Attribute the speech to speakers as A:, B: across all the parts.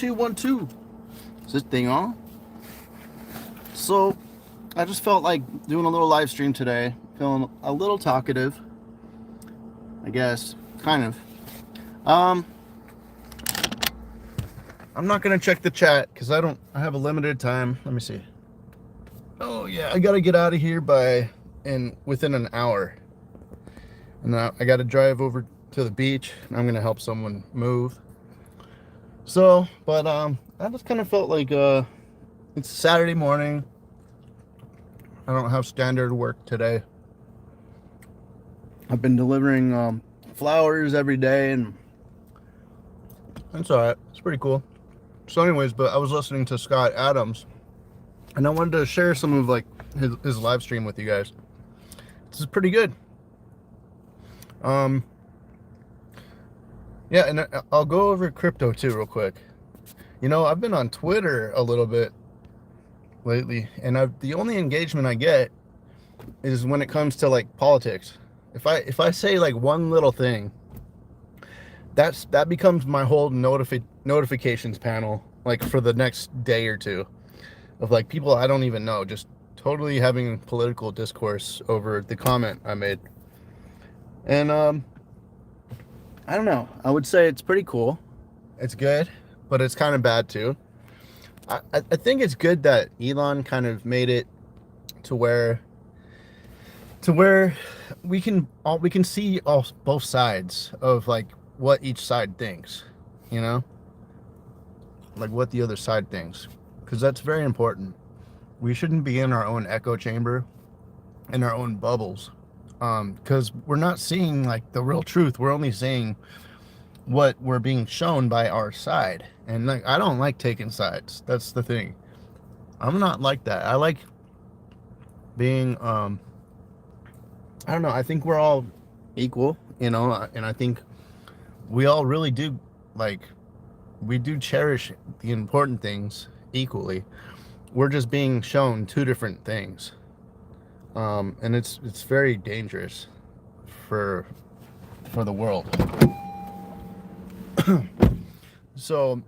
A: two, 1 2. Is this thing on? So, I just felt like doing a little live stream today. Feeling a little talkative, I guess, kind of. I'm not gonna check the chat because I have a limited time. Let me see. Oh yeah, I gotta get out of here within an hour, and I gotta drive over to the beach. And I'm gonna help someone move. So, but I just kind of felt like it's Saturday morning. I don't have standard work today. I've been delivering flowers every day, and that's all right. It's pretty cool. So anyways, but I was listening to Scott Adams, and I wanted to share some of like his live stream with you guys. This is pretty good. Yeah, and I'll go over crypto too real quick. You know, I've been on Twitter a little bit lately, and the only engagement I get is when it comes to like politics. If I say like one little thing, that becomes my whole notifications panel, like for the next day or two, of like people I don't even know just totally having political discourse over the comment I made. And I don't know. I would say it's pretty cool. It's good, but it's kind of bad too. I think it's good that Elon kind of made it to where we can see both sides of like what each side thinks, you know, like what the other side thinks, because that's very important. We shouldn't be in our own echo chamber, in our own bubbles, because we're not seeing like the real truth. We're only seeing what we're being shown by our side. And like, I don't like taking sides. That's the thing. I'm not like that. I like being I don't know, I think we're all equal, you know, and I think we all really do, like, we do cherish the important things equally. We're just being shown two different things, and it's very dangerous for the world. So,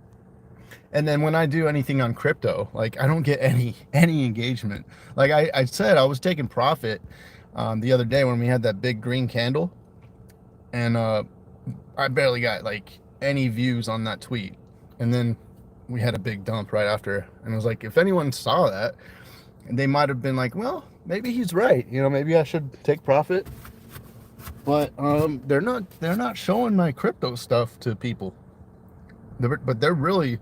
A: and then when I do anything on crypto, like, I don't get any engagement. Like I said, I was taking profit the other day when we had that big green candle, and I barely got like any views on that tweet, and then we had a big dump right after, and I was like, if anyone saw that, they might have been like, well, maybe he's right, you know, maybe I should take profit. But they're not showing my crypto stuff to people. But they're really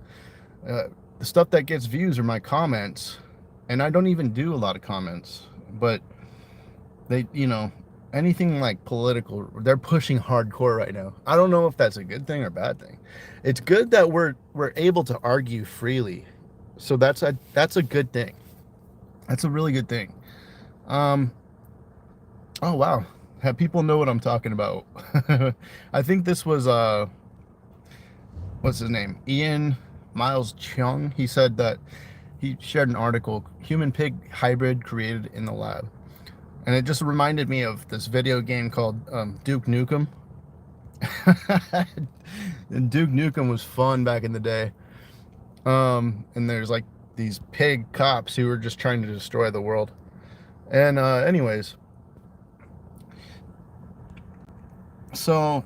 A: the stuff that gets views are my comments, and I don't even do a lot of comments. But they, you know, anything like political, they're pushing hardcore right now. I don't know if that's a good thing or bad thing. It's good that we're able to argue freely, so that's a good thing. That's a really good thing. Oh wow. Have people know what I'm talking about? I think this was what's his name? Ian Miles Chung. He said that he shared an article, human pig hybrid created in the lab. And it just reminded me of this video game called Duke Nukem. And Duke Nukem was fun back in the day. And there's like these pig cops who were just trying to destroy the world. And anyways, so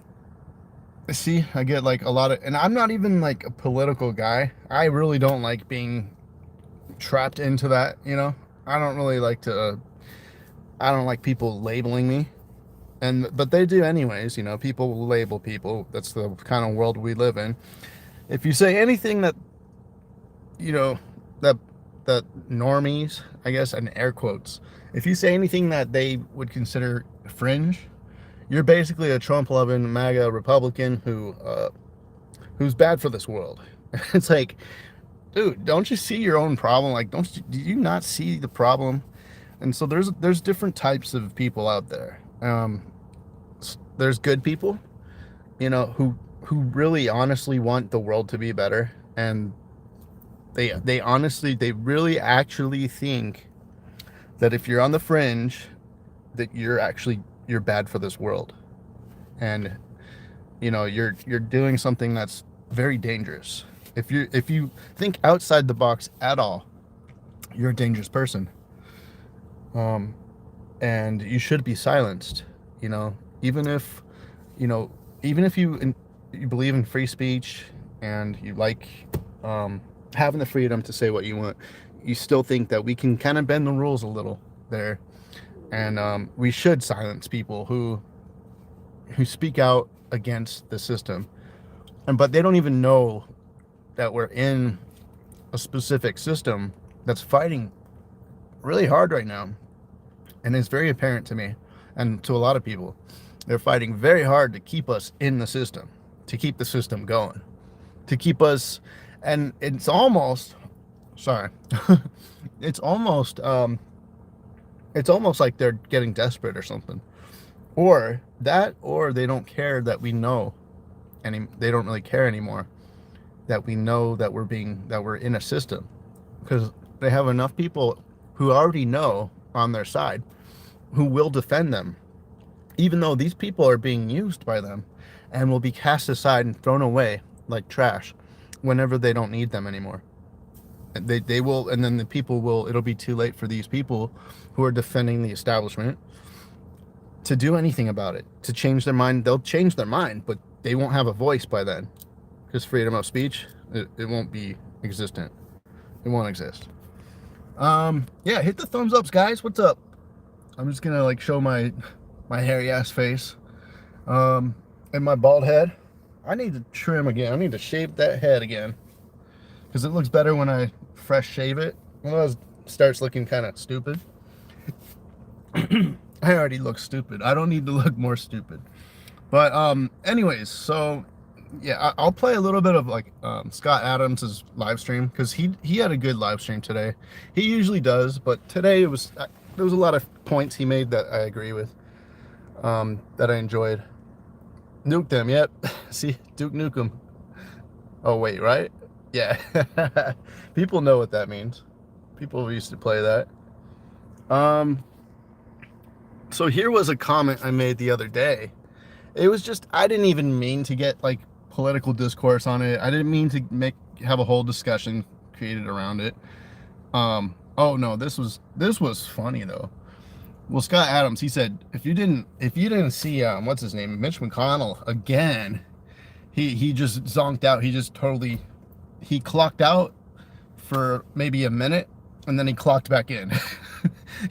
A: see, I get like a lot of, and I'm not even like a political guy. I really don't like being trapped into that, you know. I don't really like to I don't like people labeling me, but they do anyways, you know. People will label people. That's the kind of world we live in. If you say anything that, you know, that normies, I guess, in air quotes, if you say anything that they would consider fringe, you're basically a Trump-loving MAGA Republican who's bad for this world. It's like, dude, don't you see your own problem? Like, do you not see the problem? And so there's different types of people out there. There's good people, you know, who really honestly want the world to be better, and they really actually think that if you're on the fringe, that you're bad for this world, and you know you're doing something that's very dangerous. If you think outside the box at all, you're a dangerous person. Um, and you should be silenced. You know, even if, you know, even if you believe in free speech and you like having the freedom to say what you want, you still think that we can kind of bend the rules a little there, and we should silence people who speak out against the system, and but they don't even know that we're in a specific system that's fighting really hard right now, and it's very apparent to me and to a lot of people. They're fighting very hard to keep us in the system, to keep the system going, to keep us, and it's almost, sorry, it's almost like they're getting desperate or something, or that, or they don't care that we know, they don't really care anymore that we know that we're in a system, because they have enough people who already know on their side who will defend them, even though these people are being used by them and will be cast aside and thrown away like trash whenever they don't need them anymore. They will, and then the people will, it'll be too late for these people who are defending the establishment to do anything about it, to change their mind. They'll change their mind, but they won't have a voice by then, because freedom of speech, it won't be existent. It won't exist. Yeah, hit the thumbs ups, guys. What's up? I'm just gonna like show my hairy ass face, and my bald head. I need to trim again. I need to shave that head again, because it looks better when I fresh shave it. Otherwise, it starts looking kind of stupid. I already look stupid. I don't need to look more stupid. But anyways, so yeah, I'll play a little bit of like Scott Adams's live stream, because he had a good live stream today. He usually does, but today there was a lot of points he made that I agree with, that I enjoyed. Nuke them, yep. See, Duke Nukem. Oh wait, right? Yeah. People know what that means. People used to play that. So here was a comment I made the other day. It was just, I didn't even mean to get like political discourse on it. I didn't mean to have a whole discussion created around it. Oh no, this was funny though. Well, Scott Adams, he said, if you didn't see what's his name, Mitch McConnell again, he just zonked out. He clocked out for maybe a minute, and then he clocked back in.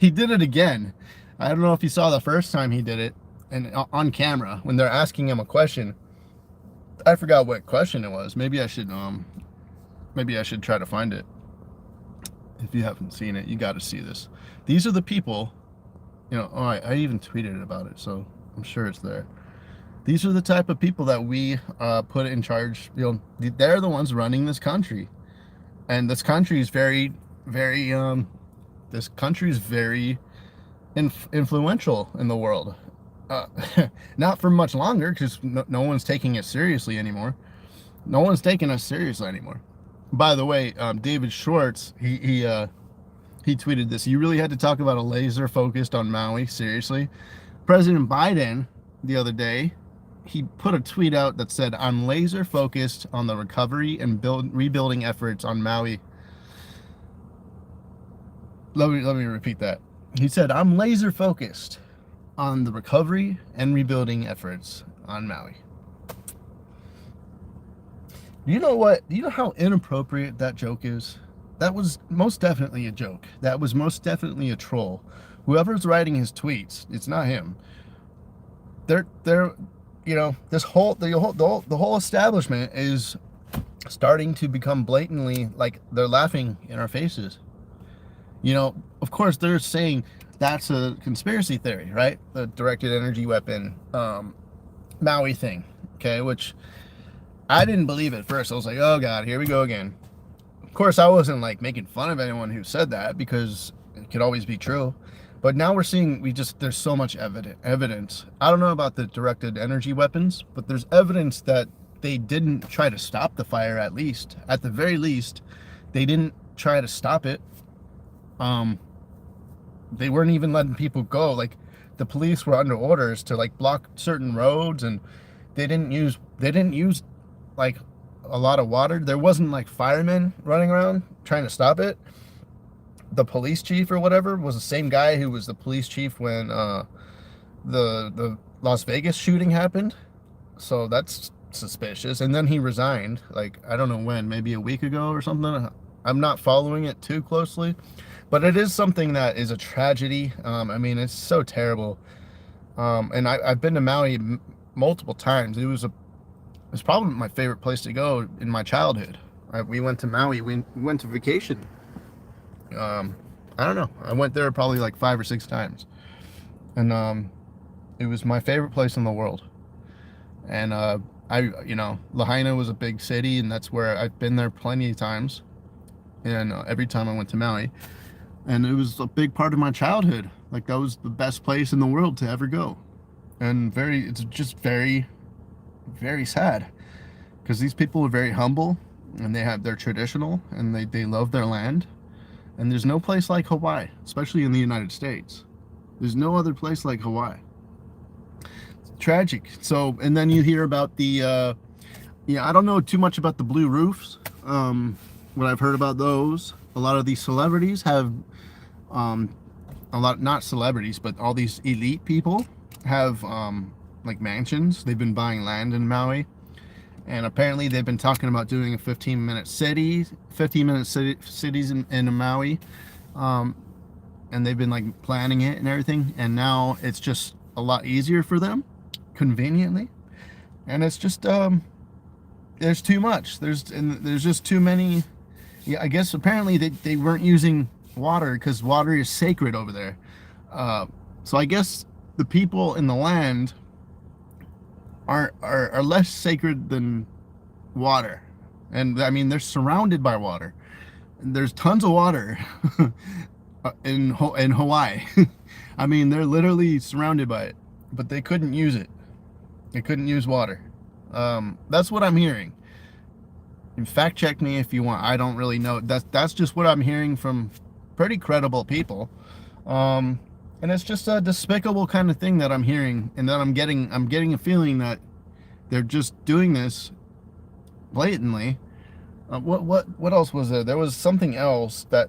A: He did it again. I don't know if you saw the first time he did it, and on camera when they're asking him a question. I forgot what question it was. Maybe I should try to find it. If you haven't seen it, you got to see this. These are the people, you know. Oh, I even tweeted about it, so I'm sure it's there. These are the type of people that we put in charge. You know, they're the ones running this country, and this country is very, very. This country is very influential in the world. Not for much longer, because no one's taking it seriously anymore. No one's taking us seriously anymore. By the way, David Schwartz, he tweeted this. You really had to talk about a laser focused on Maui? Seriously? President Biden, the other day, he put a tweet out that said, I'm laser focused on the recovery and rebuilding efforts on Maui. Let me repeat that. He said, I'm laser focused on the recovery and rebuilding efforts on Maui. You know what? Do you know how inappropriate that joke is? That was most definitely a joke. That was most definitely a troll. Whoever's writing his tweets, it's not him. They're you know, the whole establishment is starting to become blatantly like they're laughing in our faces. You know, of course they're saying that's a conspiracy theory, right? The directed energy weapon Maui thing, okay, which I didn't believe at first. I was like, oh God, here we go again. Of course, I wasn't like making fun of anyone who said that, because it could always be true. But now we're seeing, there's so much evidence. I don't know about the directed energy weapons, but there's evidence that they didn't try to stop the fire, at the very least. They didn't try to stop it. They weren't even letting people go. Like, the police were under orders to like block certain roads, and they didn't use like a lot of water. There wasn't like firemen running around trying to stop it. The police chief or whatever was the same guy who was the police chief when the Las Vegas shooting happened. So that's suspicious. And then he resigned, like, I don't know when, maybe a week ago or something. I'm not following it too closely, but it is something that is a tragedy. I mean, it's so terrible. And I've been to Maui multiple times. It's probably my favorite place to go in my childhood. We went to Maui. We went to vacation. I don't know. I went there probably like 5 or 6 times, and it was my favorite place in the world. And Lahaina was a big city, and that's where I've been there plenty of times. And every time I went to Maui, and it was a big part of my childhood. Like, that was the best place in the world to ever go. And it's just very, very sad, because these people are very humble, and they're traditional, and they love their land. And there's no place like Hawaii, especially in the United States. There's no other place like Hawaii. It's tragic. So, and then you hear about the I don't know too much about the blue roofs. What I've heard about those, a lot of these celebrities have not celebrities, but all these elite people have like mansions. They've been buying land in Maui, and apparently they've been talking about doing a 15-minute cities in Maui, and they've been like planning it and everything, and now it's just a lot easier for them, conveniently. And it's just there's too much. There's just too many. Yeah, I guess apparently they weren't using water because water is sacred over there. So I guess the people in the land are less sacred than water. And I mean, they're surrounded by water. There's tons of water in Hawaii. I mean, they're literally surrounded by it, but they couldn't use it. They couldn't use water. That's what I'm hearing. And fact check me if you want. I don't really know. That's just what I'm hearing from pretty credible people. And it's just a despicable kind of thing that I'm hearing, and that I'm getting a feeling that they're just doing this blatantly. What else was there? There was something else that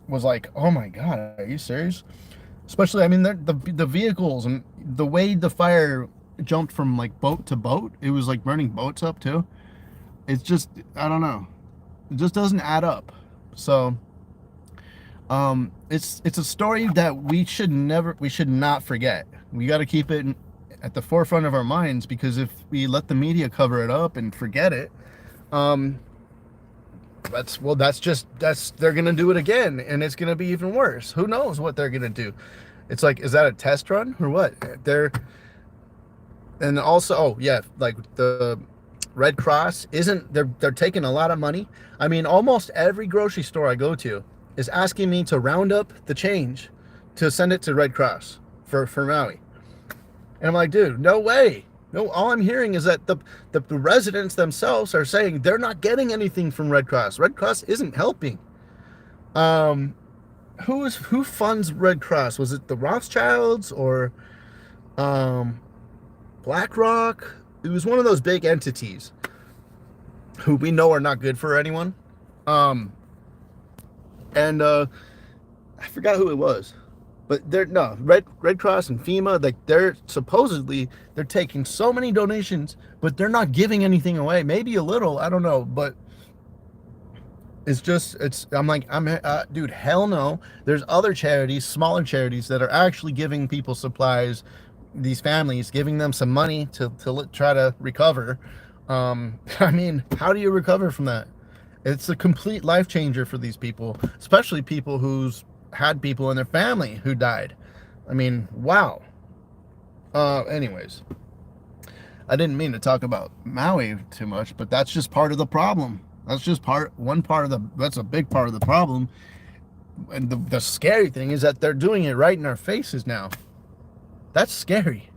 A: was like, oh my God, are you serious? Especially, I mean, the vehicles and the way the fire jumped from like boat to boat. It was like burning boats up too. It's just, I don't know. It just doesn't add up. So, it's a story that we should not forget. We got to keep it at the forefront of our minds, because if we let the media cover it up and forget it, they're gonna do it again, and it's gonna be even worse. Who knows what they're gonna do? It's like, is that a test run or what? And also, oh yeah, like the Red Cross they're taking a lot of money. I mean, almost every grocery store I go to is asking me to round up the change to send it to Red Cross for Maui. And I'm like, dude, no way. No, all I'm hearing is that the residents themselves are saying they're not getting anything from Red Cross. Red Cross isn't helping. Who funds Red Cross? Was it the Rothschilds or BlackRock? It was one of those big entities who we know are not good for anyone. I forgot who it was, but Red Cross and FEMA, like, they're taking so many donations, but they're not giving anything away. Maybe a little, I don't know, but I'm like, dude, hell no. There's other charities, smaller charities, that are actually giving people supplies, these families, giving them some money to try to recover. I mean, how do you recover from that? It's a complete life changer for these people, especially people who's had people in their family who died. I mean, wow. Anyways, I didn't mean to talk about Maui too much, but that's just part of the problem. That's just that's a big part of the problem. And the scary thing is that they're doing it right in our faces now. That's scary.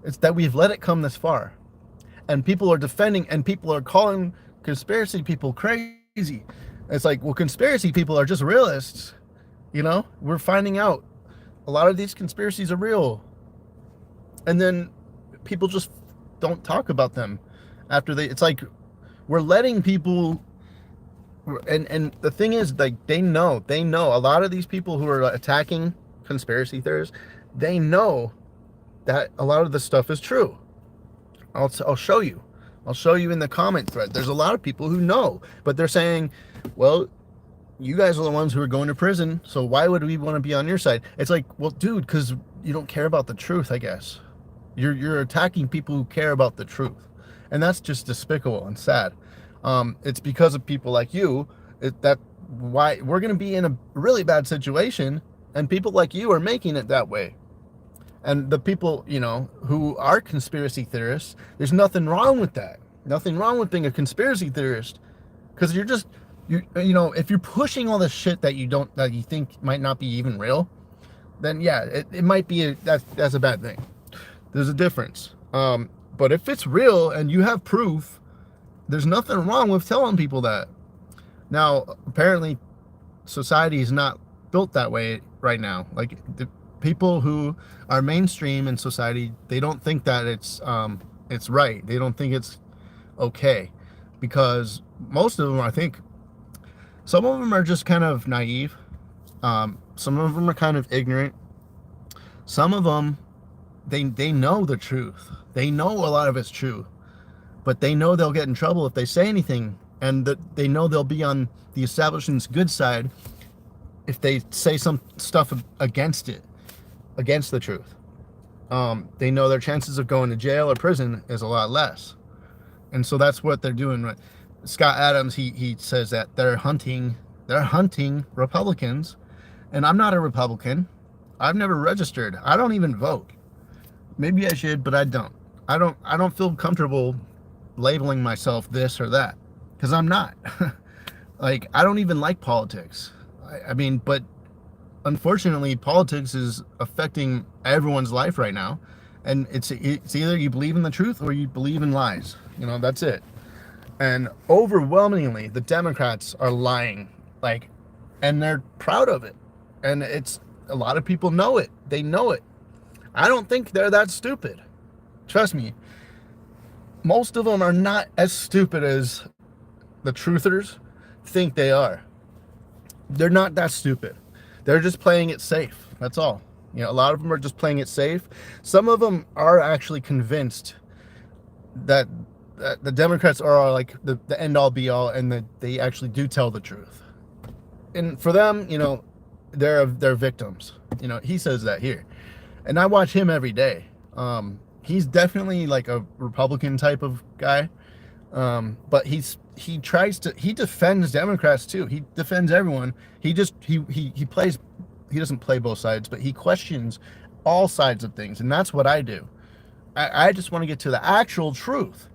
A: It's that we've let it come this far. And people are defending, and people are calling conspiracy people crazy. It's like, well, conspiracy people are just realists. You know, we're finding out a lot of these conspiracies are real. And then people just don't talk about them after it's like, We're letting people, and the thing is, like, they know a lot of these people who are attacking conspiracy theorists, they know that a lot of this stuff is true. I'll show you. I'll show you in the comment thread. There's a lot of people who know, but they're saying, well, you guys are the ones who are going to prison, so why would we want to be on your side? It's like, well, dude, because you don't care about the truth, I guess. You're attacking people who care about the truth, and that's just despicable and sad. It's because of people like you that why we're going to be in a really bad situation, and people like you are making it that way. And the people, you know, who are conspiracy theorists, there's nothing wrong with that. Nothing wrong with being a conspiracy theorist, because you're just, you know, if you're pushing all this shit that you think might not be even real, then yeah, it might be that's a bad thing. There's a difference. But if it's real and you have proof, there's nothing wrong with telling people that. Now, apparently, society is not built that way right now. Like, the people who are mainstream in society, they don't think that it's right. They don't think it's okay, because most of them, I think, some of them are just kind of naive. Some of them are kind of ignorant. Some of them, they know the truth. They know a lot of it's true, but they know they'll get in trouble if they say anything, and that they know they'll be on the establishment's good side if they say some stuff against the truth. They know their chances of going to jail or prison is a lot less, and so that's what they're doing. Right? Scott Adams, he says that they're hunting Republicans, and I'm not a Republican. I've never registered. I don't even vote. Maybe I should, but I don't. I don't feel comfortable labeling myself this or that, because I'm not. Like, I don't even like politics. I mean, but unfortunately, politics is affecting everyone's life right now, and it's either you believe in the truth or you believe in lies. You know, that's it. And overwhelmingly, the Democrats are lying, like, and they're proud of it. And it's, a lot of people know it. They know it. I don't think they're that stupid. Trust me. Most of them are not as stupid as the truthers think they are. They're not that stupid. They're just playing it safe. That's all. You know, a lot of them are just playing it safe. Some of them are actually convinced that the Democrats are like the end all be all, and that they actually do tell the truth. And for them, you know, they're victims. You know, he says that here. And I watch him every day. He's definitely like a Republican type of guy. But he defends Democrats too. He defends everyone. He doesn't play both sides, but he questions all sides of things. And that's what I do. I just want to get to the actual truth.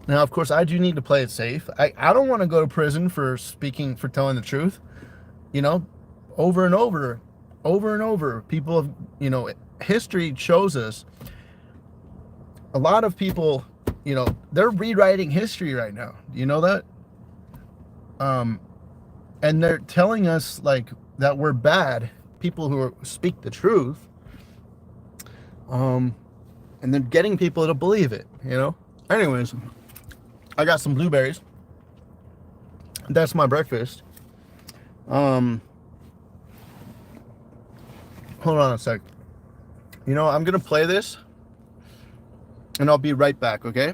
A: Now, of course, I do need to play it safe. I don't want to go to prison for telling the truth. You know, over and over, people have, you know, history shows us a lot of people, you know, they're rewriting history right now. Do you know that? And they're telling us, like, that we're bad, people who speak the truth. And they're getting people to believe it, you know? Anyways, I got some blueberries. That's my breakfast. Hold on a sec. You know, I'm gonna play this, and I'll be right back, okay?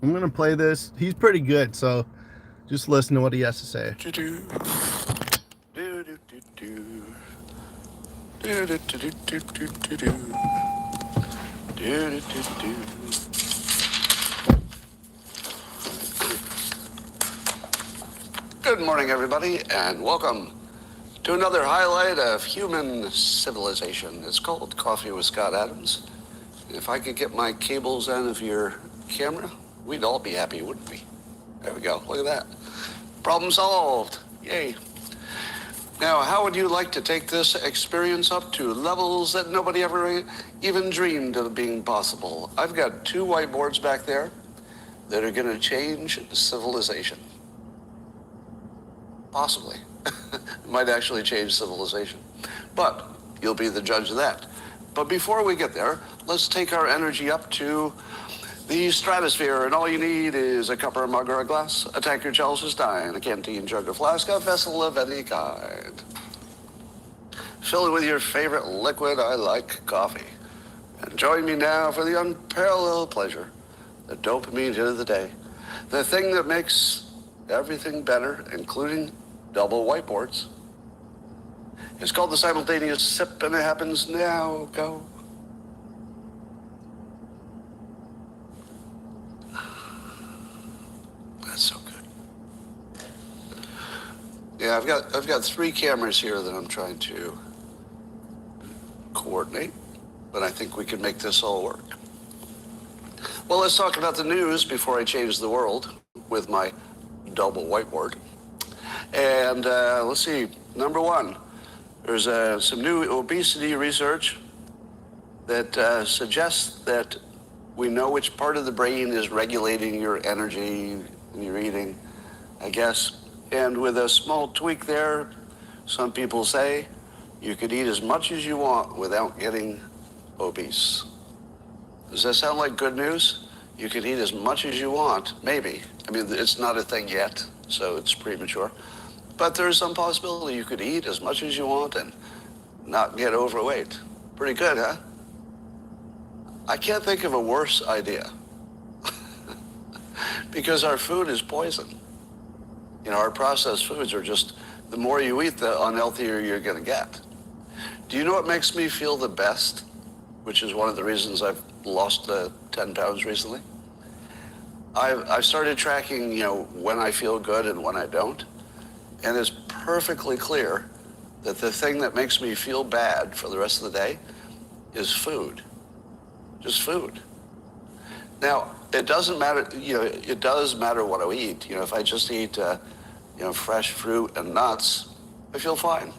A: I'm gonna play this. He's pretty good, so just listen to what he has to say.
B: Good morning, everybody, and welcome to another highlight of human civilization. It's called Coffee with Scott Adams. If I could get my cables out of your camera, we'd all be happy, wouldn't we? There we go. Look at that. Problem solved. Yay. Now, how would you like to take this experience up to levels that nobody ever even dreamed of being possible? I've got 2 whiteboards back there that are going to change civilization. Possibly. Might actually change civilization. But you'll be the judge of that. But before we get there, let's take our energy up to The stratosphere, and all you need is a cup or a mug or a glass, a tankard, chalice or stein, a canteen, jug or flask, a vessel of any kind. Fill it with your favorite liquid. I like coffee. And join me now for the unparalleled pleasure, the dopamine hit of the day, the thing that makes everything better, including double whiteboards. It's called the simultaneous sip, and it happens now. Go. That's so good. Yeah, I've got 3 cameras here that I'm trying to coordinate, but I think we can make this all work. Well, let's talk about the news before I change the world with my double whiteboard. And let's see, number 1, there's some new obesity research that suggests that we know which part of the brain is regulating your energy and your eating, I guess. And with a small tweak there, some people say you could eat as much as you want without getting obese. Does that sound like good news? You could eat as much as you want, maybe. I mean, it's not a thing yet, so it's premature. But there's some possibility you could eat as much as you want and not get overweight. Pretty good, huh? I can't think of a worse idea. Because our food is poison. You know, our processed foods are just, the more you eat, the unhealthier you're going to get. Do you know what makes me feel the best? Which is one of the reasons I've lost 10 pounds recently. I've started tracking, you know, when I feel good and when I don't. And it's perfectly clear that the thing that makes me feel bad for the rest of the day is food. Just food. Now, it doesn't matter, you know, it does matter what I eat. You know, if I just eat, you know, fresh fruit and nuts, I feel fine.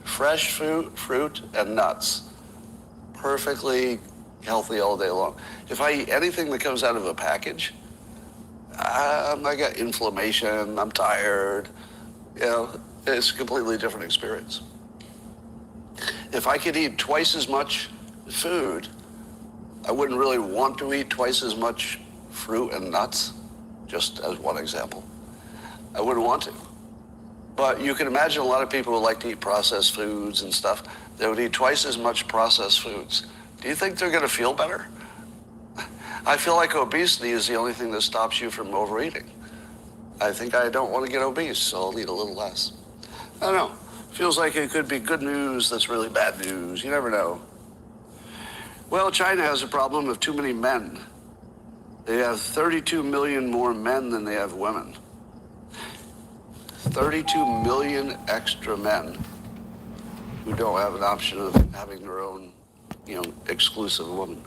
B: Fresh fruit and nuts. Perfectly healthy all day long. If I eat anything that comes out of a package, I got inflammation, I'm tired, you know, it's a completely different experience. If I could eat twice as much food, I wouldn't really want to eat twice as much fruit and nuts, just as one example. I wouldn't want to. But you can imagine a lot of people who like to eat processed foods and stuff. They would eat twice as much processed foods. Do you think they're going to feel better? I feel like obesity is the only thing that stops you from overeating. I think I don't want to get obese, so I'll eat a little less. I don't know. Feels like it could be good news that's really bad news. You never know. Well, China has a problem of too many men. They have 32 million more men than they have women. 32 million extra men who don't have an option of having their own, you know, exclusive woman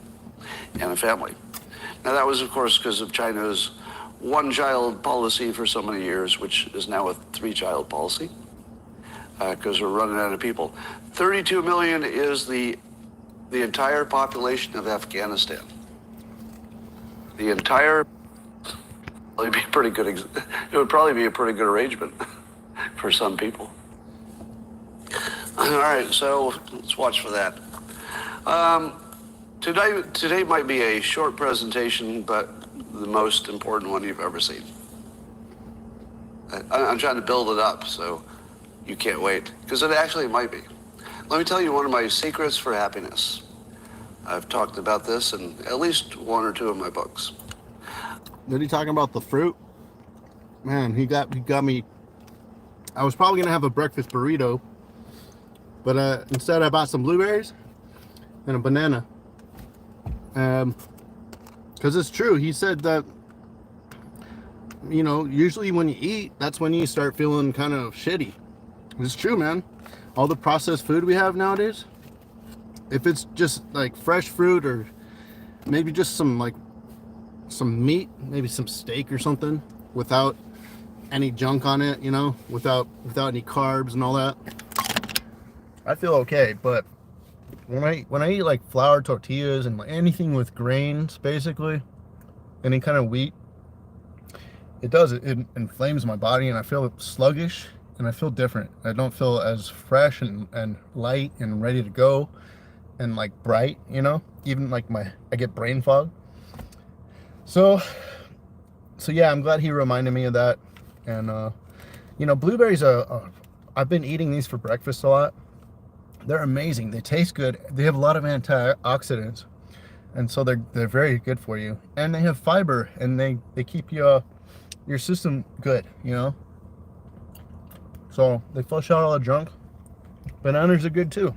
B: and a family. Now that was, of course, because of China's one-child policy for so many years, which is now a 3-child policy, because we're running out of people. 32 million is the entire population of Afghanistan. The entire, it'd be pretty good. It would probably be a pretty good arrangement for some people. All right, so let's watch for that. Today might be a short presentation, but the most important one you've ever seen. I'm trying to build it up so you can't wait, because it actually might be. Let me tell you one of my secrets for happiness. I've talked about this in at least 1 or 2 of my books.
A: Did he talking about the fruit? Man, he got me. I was probably gonna have a breakfast burrito, but instead I bought some blueberries and a banana. Because it's true. He said that, you know, usually when you eat, that's when you start feeling kind of shitty. It's true, man. All the processed food we have nowadays, if it's just like fresh fruit or maybe just some meat, maybe some steak or something without any junk on it, you know, without any carbs and all that, I feel okay. But when I eat like flour tortillas and like anything with grains, basically any kind of wheat, it inflames my body and I feel sluggish and I feel different. I don't feel as fresh and light and ready to go and like bright, you know. Even like I get brain fog. So yeah, I'm glad he reminded me of that. And blueberries are I've been eating these for breakfast a lot. They're amazing. They taste good. They have a lot of antioxidants, and so they're very good for you. And they have fiber, and they keep your system good. So they flush out all the junk. Bananas are good too.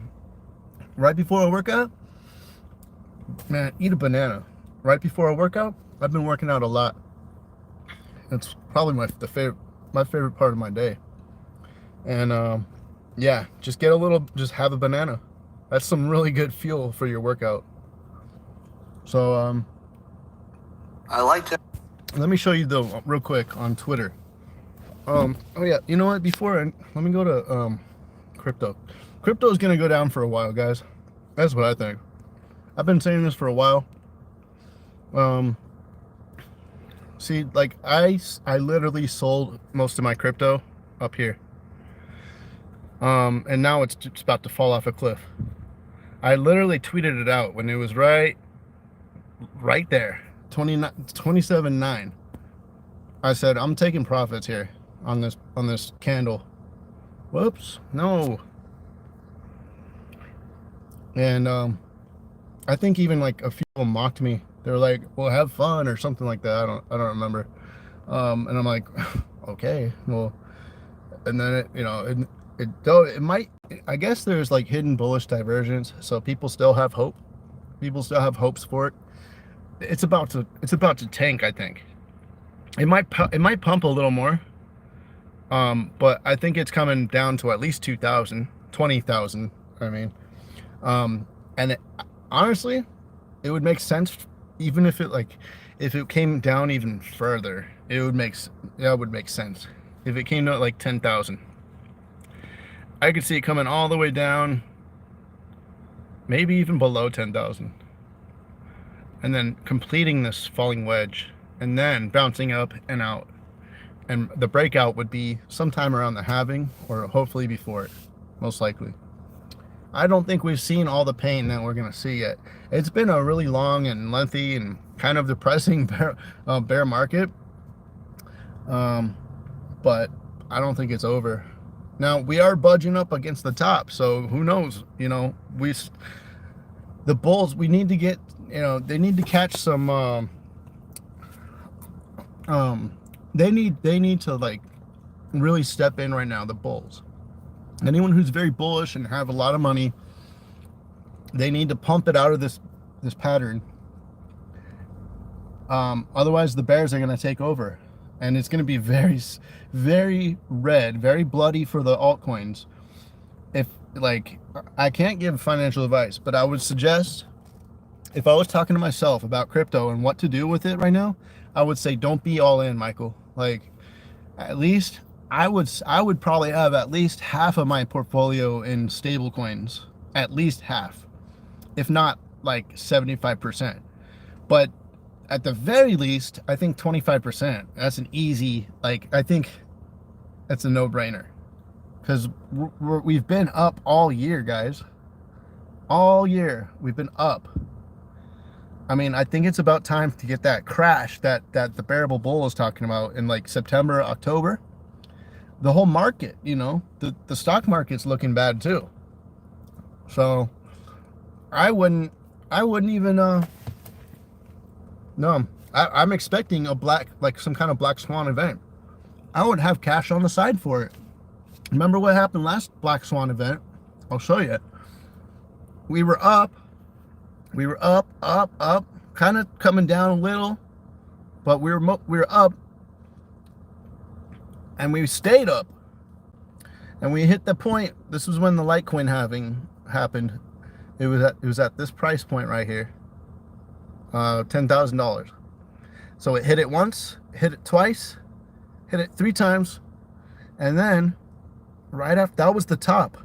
A: Right before a workout, man, eat a banana. Right before a workout, I've been working out a lot. It's probably my favorite part of my day. And yeah, just have a banana. That's some really good fuel for your workout. So
B: I like that.
A: let me show you real quick on Twitter. Oh yeah, you know what? Let me go to crypto. Crypto is gonna go down for a while, guys. That's what I think. I've been saying this for a while. See, like I literally sold most of my crypto up here. And now it's about to fall off a cliff. I literally tweeted it out when it was right there, 27.9. I said I'm taking profits here on this candle. Whoops, no. And I think even like a few people mocked me. They were like, "Well, have fun" or something like that. I don't remember. And I'm like, okay, well. And then it might. I guess there's like hidden bullish divergence, so people still have hope. People still have hopes for it. It's about to tank. I think it might pump a little more. But I think it's coming down to at least 20,000. I mean, and honestly, it would make sense even if it came down even further. It would make sense if it came to like 10,000. I could see it coming all the way down, maybe even below 10,000, and then completing this falling wedge, and then bouncing up and out. And the breakout would be sometime around the halving, or hopefully before it, most likely. I don't think we've seen all the pain that we're going to see yet. It's been a really long and lengthy and kind of depressing bear market, but I don't think it's over. Now, we are budging up against the top, so who knows? The bulls, we need to get, they need to catch some, they need to like really step in right now, the bulls. Anyone who's very bullish and have a lot of money, they need to pump it out of this pattern. Otherwise, the bears are going to take over, and it's going to be very, very red, very bloody for the altcoins. If I can't give financial advice, but I would suggest, if I was talking to myself about crypto and what to do with it right now, I would say don't be all in, Michael. Like, at least I would probably have at least half of my portfolio in stable coins, at least half, if not like 75%. But at the very least, I think 25%. That's an easy, I think that's a no-brainer, because we've been up all year, guys. All year we've been up. I mean, I think it's about time to get that crash that the bearable bull is talking about in like September, October. The whole market, the stock market's looking bad too. So I wouldn't even no, I'm expecting some kind of black swan event. I would have cash on the side for it. Remember what happened last black swan event? I'll show you. We were up, kind of coming down a little, but we were up, and we stayed up, and we hit the point. This was when the Litecoin halving happened. It was at this price point right here, $10,000. So it hit it once, hit it twice, hit it 3 times, and then right after that was the top.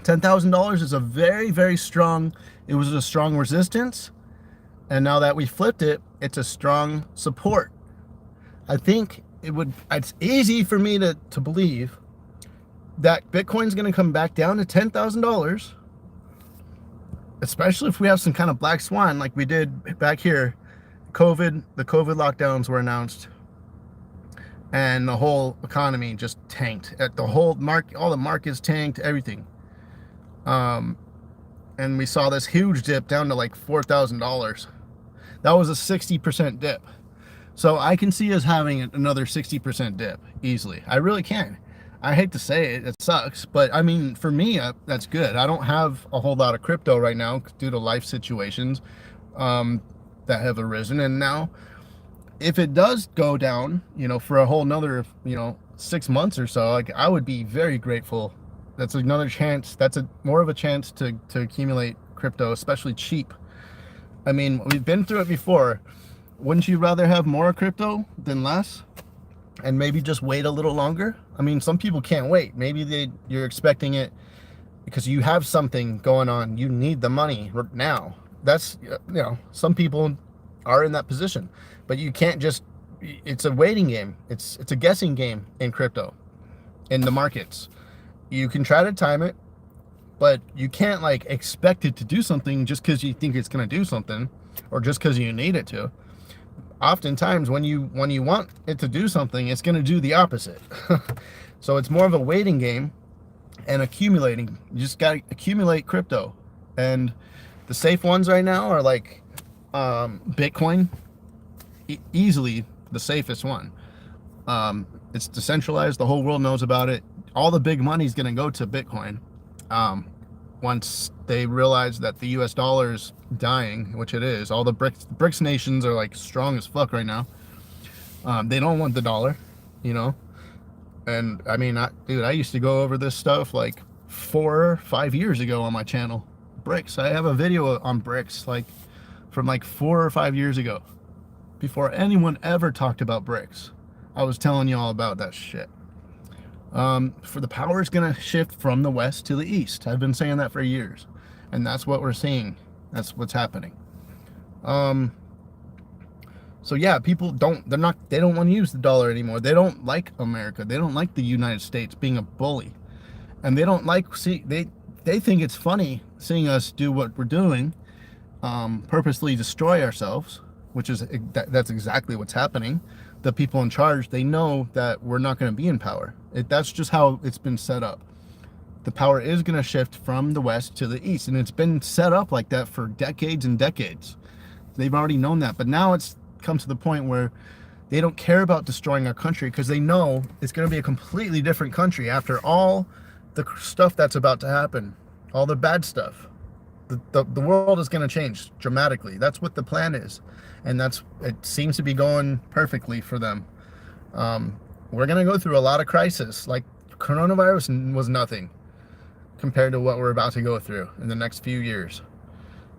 A: $10,000 is a very, very strong. It was a strong resistance, and now that we flipped it, it's a strong support. I think it's easy for me to believe that Bitcoin's going to come back down to $10,000, especially if we have some kind of black swan like we did back here. the COVID lockdowns were announced, and the whole economy just tanked. At the whole market, all the markets tanked, everything. Um, and we saw this huge dip down to like $4,000. That was a 60% dip. So I can see us having another 60% dip easily. I really can. I hate to say it, it sucks, but I mean, for me, that's good. I don't have a whole lot of crypto right now due to life situations that have arisen. And now, if it does go down, for a whole nother, 6 months or so, like, I would be very grateful. That's another chance. That's more of a chance to accumulate crypto, especially cheap. I mean, we've been through it before. Wouldn't you rather have more crypto than less? And maybe just wait a little longer? I mean, some people can't wait. Maybe you're expecting it because you have something going on. You need the money now. That's, some people are in that position. But you can't just, it's a waiting game. It's a guessing game in crypto, in the markets. You can try to time it, but you can't like expect it to do something just because you think it's going to do something, or just because you need it to. Oftentimes when you want it to do something, it's going to do the opposite. So it's more of a waiting game and accumulating. You just got to accumulate crypto. And the safe ones right now are like Bitcoin, easily the safest one. It's decentralized. The whole world knows about it. All the big money is going to go to Bitcoin. Once they realize that the U.S. dollar is dying, which it is. All the BRICS nations are like strong as fuck right now. They don't want the dollar, And I mean, dude, I used to go over this stuff like 4 or 5 years ago on my channel. BRICS. I have a video on BRICS like from like 4 or 5 years ago, before anyone ever talked about BRICS. I was telling you all about that shit. For the power is going to shift from the west to the east. I've been saying that for years, and that's what we're seeing. That's what's happening. So yeah, people they don't want to use the dollar anymore. They don't like America. They don't like the United States being a bully, and they don't like they think it's funny seeing us do what we're doing, purposely destroy ourselves, which is that's exactly what's happening. The people in charge, they know that we're not going to be in power. That's just how it's been set up. The power is going to shift from the west to the east, and it's been set up like that for decades and decades. They've already known that, but now it's come to the point where they don't care about destroying our country because they know it's going to be a completely different country after all the stuff that's about to happen, all the bad stuff. The world is going to change dramatically. That's what the plan is, and it seems to be going perfectly for them. We're going to go through a lot of crisis. Like, coronavirus was nothing compared to what we're about to go through in the next few years.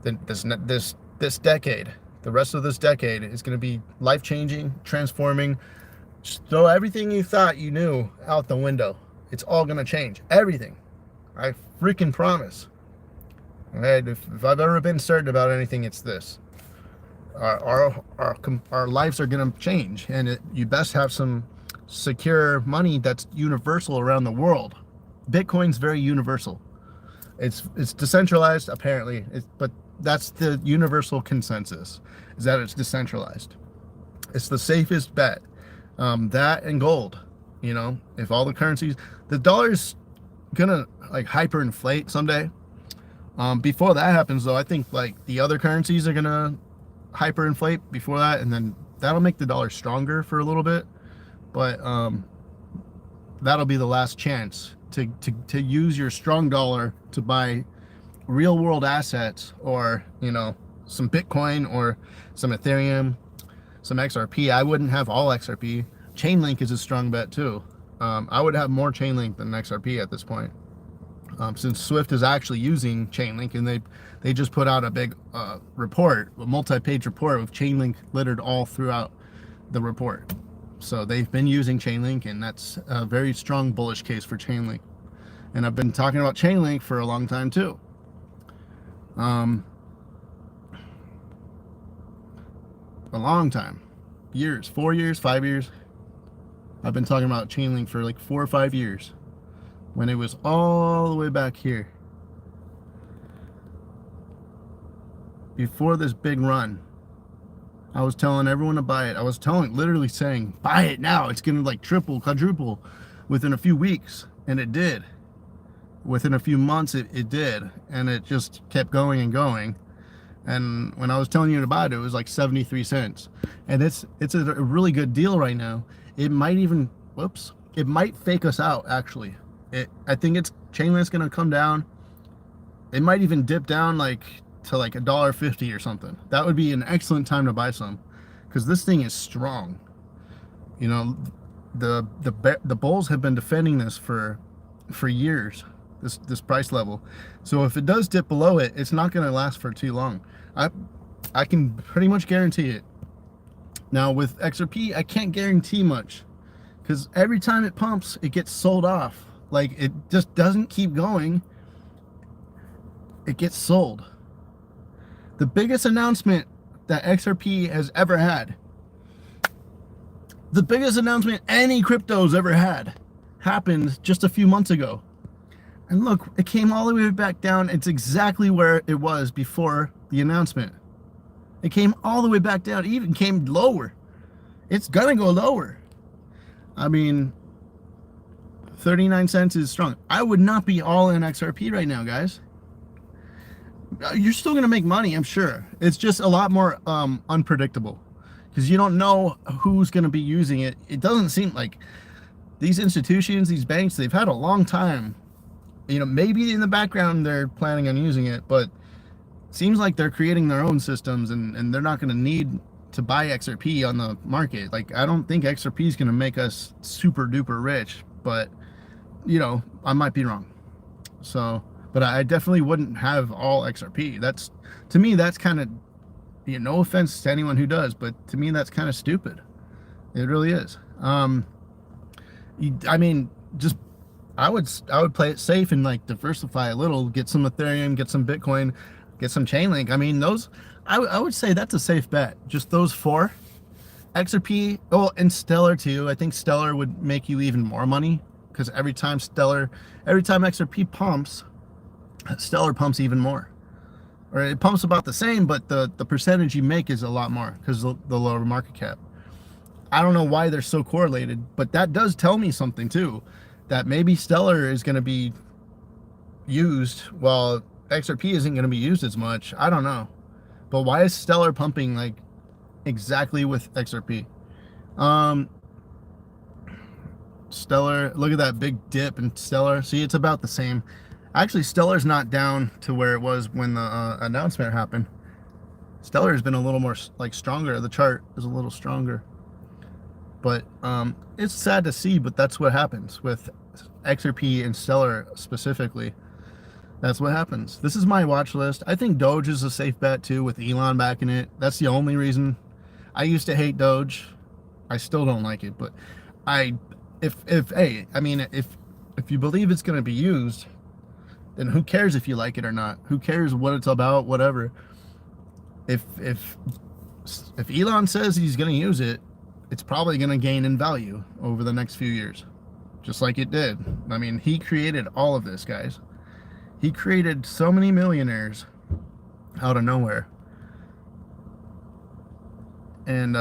A: This decade, the rest of this decade is going to be life-changing, transforming. Just throw everything you thought you knew out the window. It's all going to change. Everything. I freaking promise. Right? If I've ever been certain about anything, it's this. Our lives are going to change, and you best have some secure money that's universal around the world. Bitcoin's very universal. It's decentralized, apparently, but that's the universal consensus, is that it's decentralized. It's the safest bet. That and gold. If all the currencies, the dollar's gonna like hyperinflate someday. Before that happens, though, I think like the other currencies are gonna hyperinflate before that, and then that'll make the dollar stronger for a little bit. But that'll be the last chance to use your strong dollar to buy real world assets, or some Bitcoin or some Ethereum, some XRP. I wouldn't have all XRP. Chainlink is a strong bet too. I would have more Chainlink than XRP at this point, since Swift is actually using Chainlink, and they just put out a big report, a multi-page report with Chainlink littered all throughout the report. So they've been using Chainlink, and that's a very strong bullish case for Chainlink. And I've been talking about Chainlink for a long time too. A long time. Years. 4 years, 5 years. I've been talking about Chainlink for like 4 or 5 years, when it was all the way back here. Before this big run. I was telling everyone to buy it. I was literally saying, buy it now. It's gonna like triple, quadruple within a few weeks, and it did. Within a few months, it did, and it just kept going and going. And when I was telling you to buy it, it was like 73 cents, and it's a really good deal right now. It might even, whoops, it might fake us out actually. I think it's Chainlink's gonna come down. It might even dip down like to like $1.50 or something. That would be an excellent time to buy some, because this thing is strong. You know, the bulls have been defending this for years. This price level. So if it does dip below it, it's not going to last for too long. I can pretty much guarantee it. Now with XRP, I can't guarantee much, because every time it pumps, it gets sold off. Like, it just doesn't keep going. It gets sold. The biggest announcement that XRP has ever had, the biggest announcement any crypto's ever had, happened just a few months ago. And look, it came all the way back down. It's exactly where it was before the announcement. It came all the way back down. It even came lower. It's gonna go lower. I mean, 39 cents is strong. I would not be all in XRP right now, guys. You're still gonna make money, I'm sure. It's just a lot more unpredictable, because you don't know who's gonna be using it. It doesn't seem like these institutions, these banks, they've had a long time. You know, maybe in the background they're planning on using it, but it seems like they're creating their own systems, and they're not going to need to buy XRP on the market. Like, I don't think XRP is going to make us super duper rich, but, you know, I might be wrong. So, but I definitely wouldn't have all XRP. That's, to me, that's kind of, you know, no offense to anyone who does, but to me, that's kind of stupid. It really is. I mean, just, I would play it safe and like diversify a little, get some Ethereum, get some Bitcoin, get some Chainlink. I mean, those, I would say that's a safe bet. Just those four. XRP, oh, and Stellar too. I think Stellar would make you even more money, because every time XRP pumps, Stellar pumps even more. Or it pumps about the same, but the percentage you make is a lot more because the lower market cap. I don't know why they're so correlated, but that does tell me something too, that maybe Stellar is going to be used while XRP isn't going to be used as much. I don't know. But why is Stellar pumping like exactly with XRP? Stellar, look at that big dip in Stellar. See, it's about the same. Actually, Stellar's not down to where it was when the announcement happened. Stellar has been a little more like stronger. The chart is a little stronger. But it's sad to see, but that's what happens with XRP and Stellar specifically. That's what happens. This is my watch list. I think Doge is a safe bet too, with Elon backing it. That's the only reason. I used to hate Doge. I still don't like it, but if you believe it's going to be used, then who cares if you like it or not? Who cares what it's about? Whatever. If Elon says he's going to use it, it's probably going to gain in value over the next few years, just like it did. I mean, he created all of this, guys. He created so many millionaires out of nowhere. And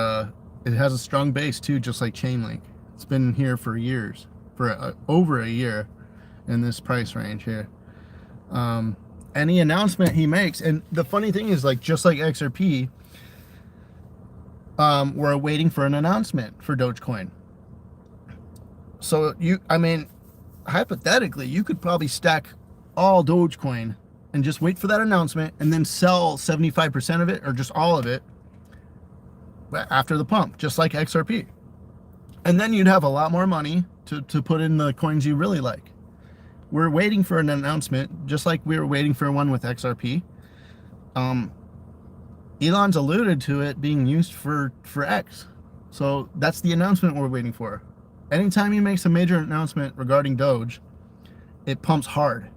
A: it has a strong base too, just like Chainlink. It's been here for years, for over a year in this price range here. Any announcement he makes, and the funny thing is, like, just like XRP, we're waiting for an announcement for Dogecoin. So I mean, hypothetically, you could probably stack all Dogecoin and just wait for that announcement and then sell 75% of it or just all of it after the pump, just like XRP. And then you'd have a lot more money to put in the coins you really like. We're waiting for an announcement, just like we were waiting for one with XRP. Elon's alluded to it being used for X. So that's the announcement we're waiting for. Anytime he makes a major announcement regarding Doge, it pumps hard.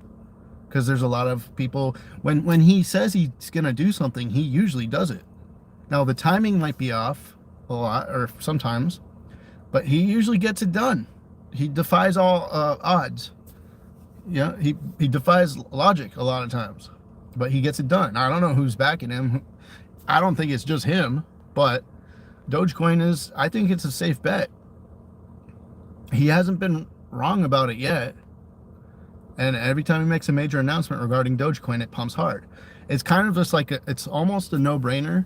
A: Because there's a lot of people, when he says he's going to do something, he usually does it. Now, the timing might be off a lot, or sometimes, but he usually gets it done. He defies all odds. Yeah, he defies logic a lot of times, but he gets it done. I don't know who's backing him. I don't think it's just him. But Dogecoin is, I think it's a safe bet. He hasn't been wrong about it yet. And every time he makes a major announcement regarding Dogecoin, it pumps hard. It's kind of just like it's almost a no-brainer.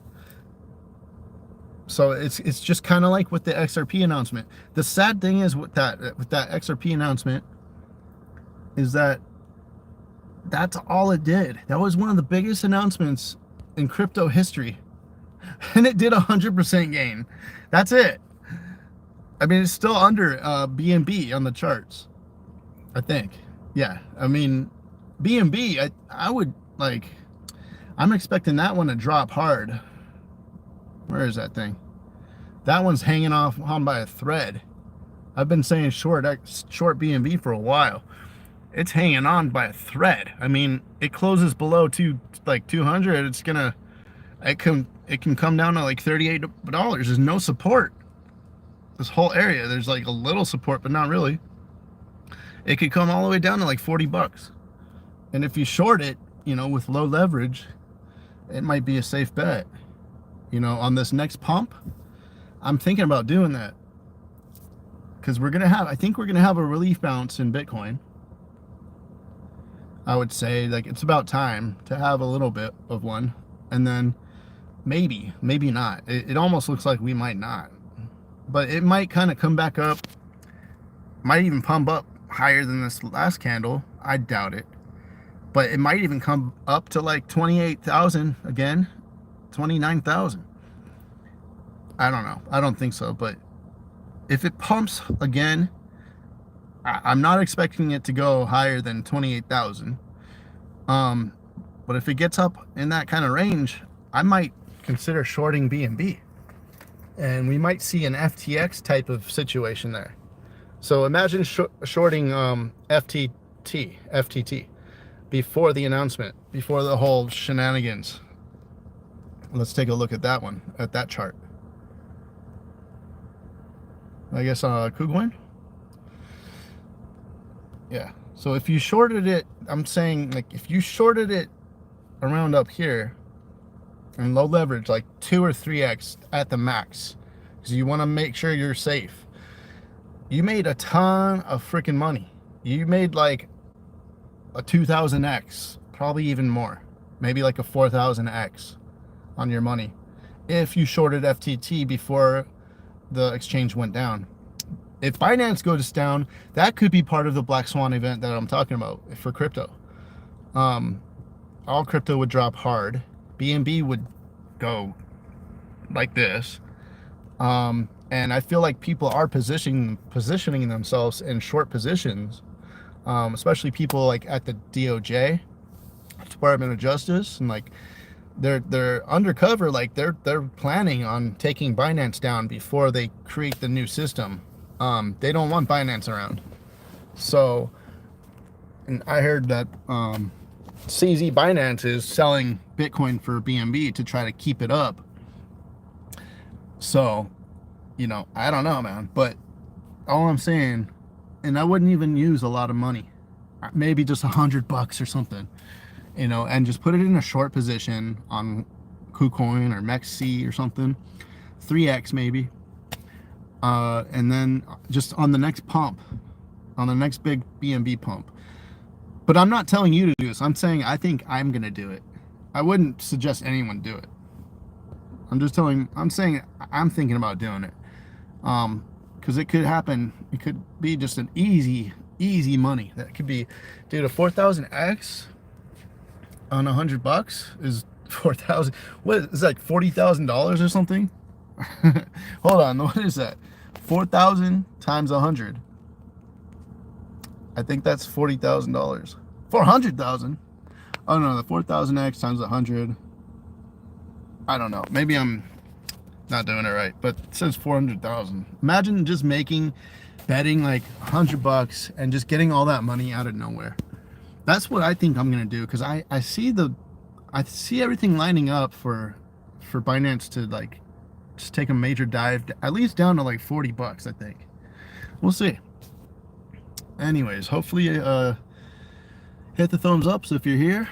A: So it's just kind of like with the XRP announcement. The sad thing is with that XRP announcement is that that's all it did. That was one of the biggest announcements in crypto history, and it did 100% gain. That's it. I mean, it's still under BNB on the charts, I think. Yeah, I mean, BNB, I would like, I'm expecting that one to drop hard. Where is that thing? That one's hanging on by a thread. I've been saying short BNB for a while. It's hanging on by a thread. I mean, it closes below 200. It's gonna, it can come down to like $38. There's no support. This whole area, there's like a little support, but not really. It could come all the way down to like $40. And if you short it, you know, with low leverage, it might be a safe bet. You know, on this next pump, I'm thinking about doing that. Because I think we're going to have a relief bounce in Bitcoin. I would say, like, it's about time to have a little bit of one. And then maybe not. It almost looks like we might not. But it might kind of come back up. Might even pump up higher than this last candle. I doubt it. But it might even come up to like 28,000 again. 29,000. I don't know. I don't think so. But if it pumps again, I'm not expecting it to go higher than 28,000. But if it gets up in that kind of range, I might consider shorting BNB. And we might see an FTX type of situation there. So imagine shorting FTT before the announcement, before the whole shenanigans. Let's take a look at that one, at that chart. I guess KuCoin. Yeah. So if you shorted it, I'm saying, like, if you shorted it around up here and low leverage, like 2 or 3x at the max, because you want to make sure you're safe. You made a ton of freaking money. You made like a 2,000x, probably even more, maybe like a 4,000x on your money if you shorted FTT before the exchange went down. If Binance goes down, that could be part of the black swan event that I'm talking about for crypto. All crypto would drop hard. BNB would go like this. And I feel like people are positioning themselves in short positions, especially people like at the DOJ, Department of Justice, and like they're undercover, like they're planning on taking Binance down before they create the new system. They don't want Binance around. So, and I heard that CZ Binance is selling Bitcoin for BNB to try to keep it up. So, you know, I don't know, man. But all I'm saying, and I wouldn't even use a lot of money, maybe just $100 or something, you know, and just put it in a short position on KuCoin or MEXC or something, 3x maybe, and then just on the next pump, on the next big BNB pump. But I'm not telling you to do this. I'm saying I think I'm gonna do it. I wouldn't suggest anyone do it. I'm saying I'm thinking about doing it. Because it could happen. It could be just an easy money. That could be, dude, a 4,000x on $100 is 4,000. What is that, like $40,000 or something? Hold on, what is that? 4,000 times 100. I think that's $40,000. 400,000. Oh no, the 4,000x times 100. I don't know. Maybe I'm not doing it right, but it says 400,000. Imagine just betting like $100 and just getting all that money out of nowhere. That's what I think I'm gonna do, because I see everything lining up for Binance to like just take a major dive, at least down to like $40. I think we'll see. Anyways, hopefully hit the thumbs ups if you're here.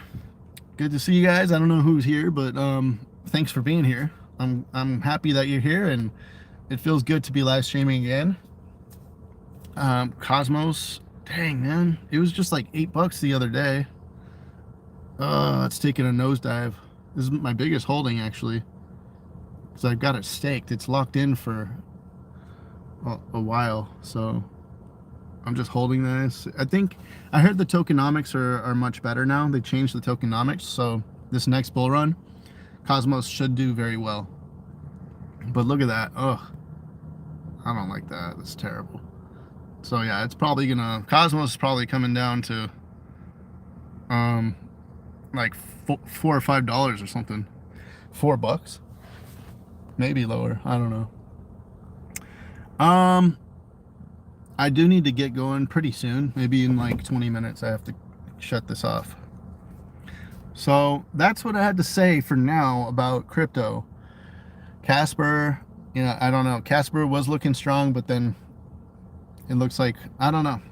A: Good to see you guys. I don't know who's here, but thanks for being here. I'm happy that you're here, and it feels good to be live streaming again. Cosmos, dang man, it was just like $8 the other day. It's taking a nosedive. This is my biggest holding actually, because I've got it staked. It's locked in for a while, so I'm just holding this. I think I heard the tokenomics are much better now. They changed the tokenomics, so this next bull run, Cosmos should do very well. But look at that. Ugh, I don't like that. That's terrible. So yeah, it's probably gonna, Cosmos is probably coming down to like $4 or $5 or something. $4, maybe lower. I don't know. I do need to get going pretty soon. Maybe in like 20 minutes I have to shut this off. So that's what I had to say for now about crypto. Casper, you know, I don't know. Casper was looking strong, but then it looks like, I don't know.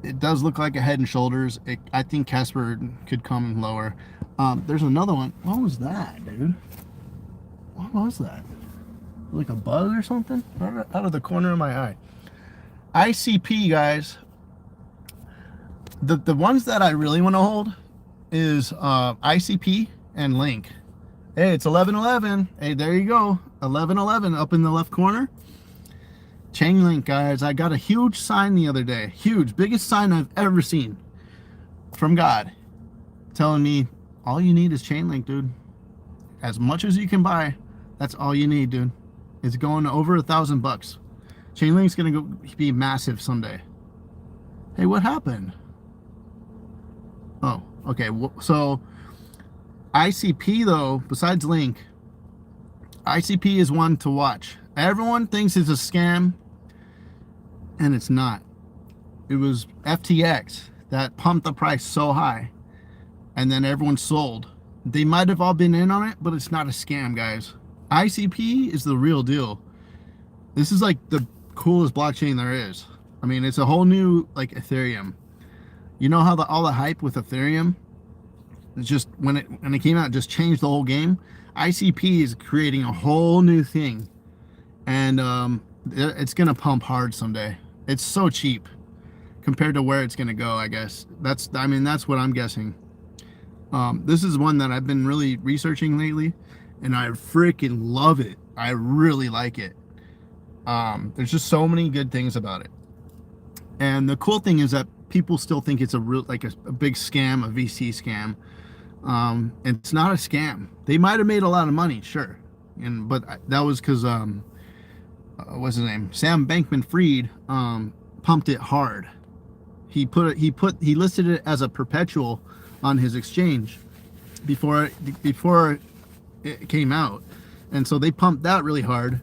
A: It does look like a head and shoulders. I think Casper could come lower. There's another one. What was that, dude? What was that? Like a bug or something? Out of the corner of my eye. ICP, guys. The ones that I really want to hold is ICP and Link. Hey, it's 11:11. Hey, there you go. 11:11 up in the left corner. Chainlink, guys. I got a huge sign the other day. Huge. Biggest sign I've ever seen from God. Telling me all you need is Chainlink, dude. As much as you can buy, that's all you need, dude. It's going to over $1,000. Chainlink's going to be massive someday. Hey, what happened? Oh, okay. So ICP, though, besides Link, ICP is one to watch. Everyone thinks it's a scam, and it's not. It was FTX that pumped the price so high, and then everyone sold. They might have all been in on it, but it's not a scam, guys. ICP is the real deal. This is like the coolest blockchain there is. I mean, it's a whole new, like, Ethereum. You know how all the hype with Ethereum, it's just when it came out, it just changed the whole game. ICP is creating a whole new thing, and it's gonna pump hard someday. It's so cheap compared to where it's gonna go. I guess that's what I'm guessing. This is one that I've been really researching lately, and I freaking love it. I really like it. There's just so many good things about it. And the cool thing is that people still think it's a big scam, a VC scam. And it's not a scam. They might have made a lot of money, sure. But that was because what's his name? Sam Bankman-Fried pumped it hard. He listed it as a perpetual on his exchange before it came out. And so they pumped that really hard,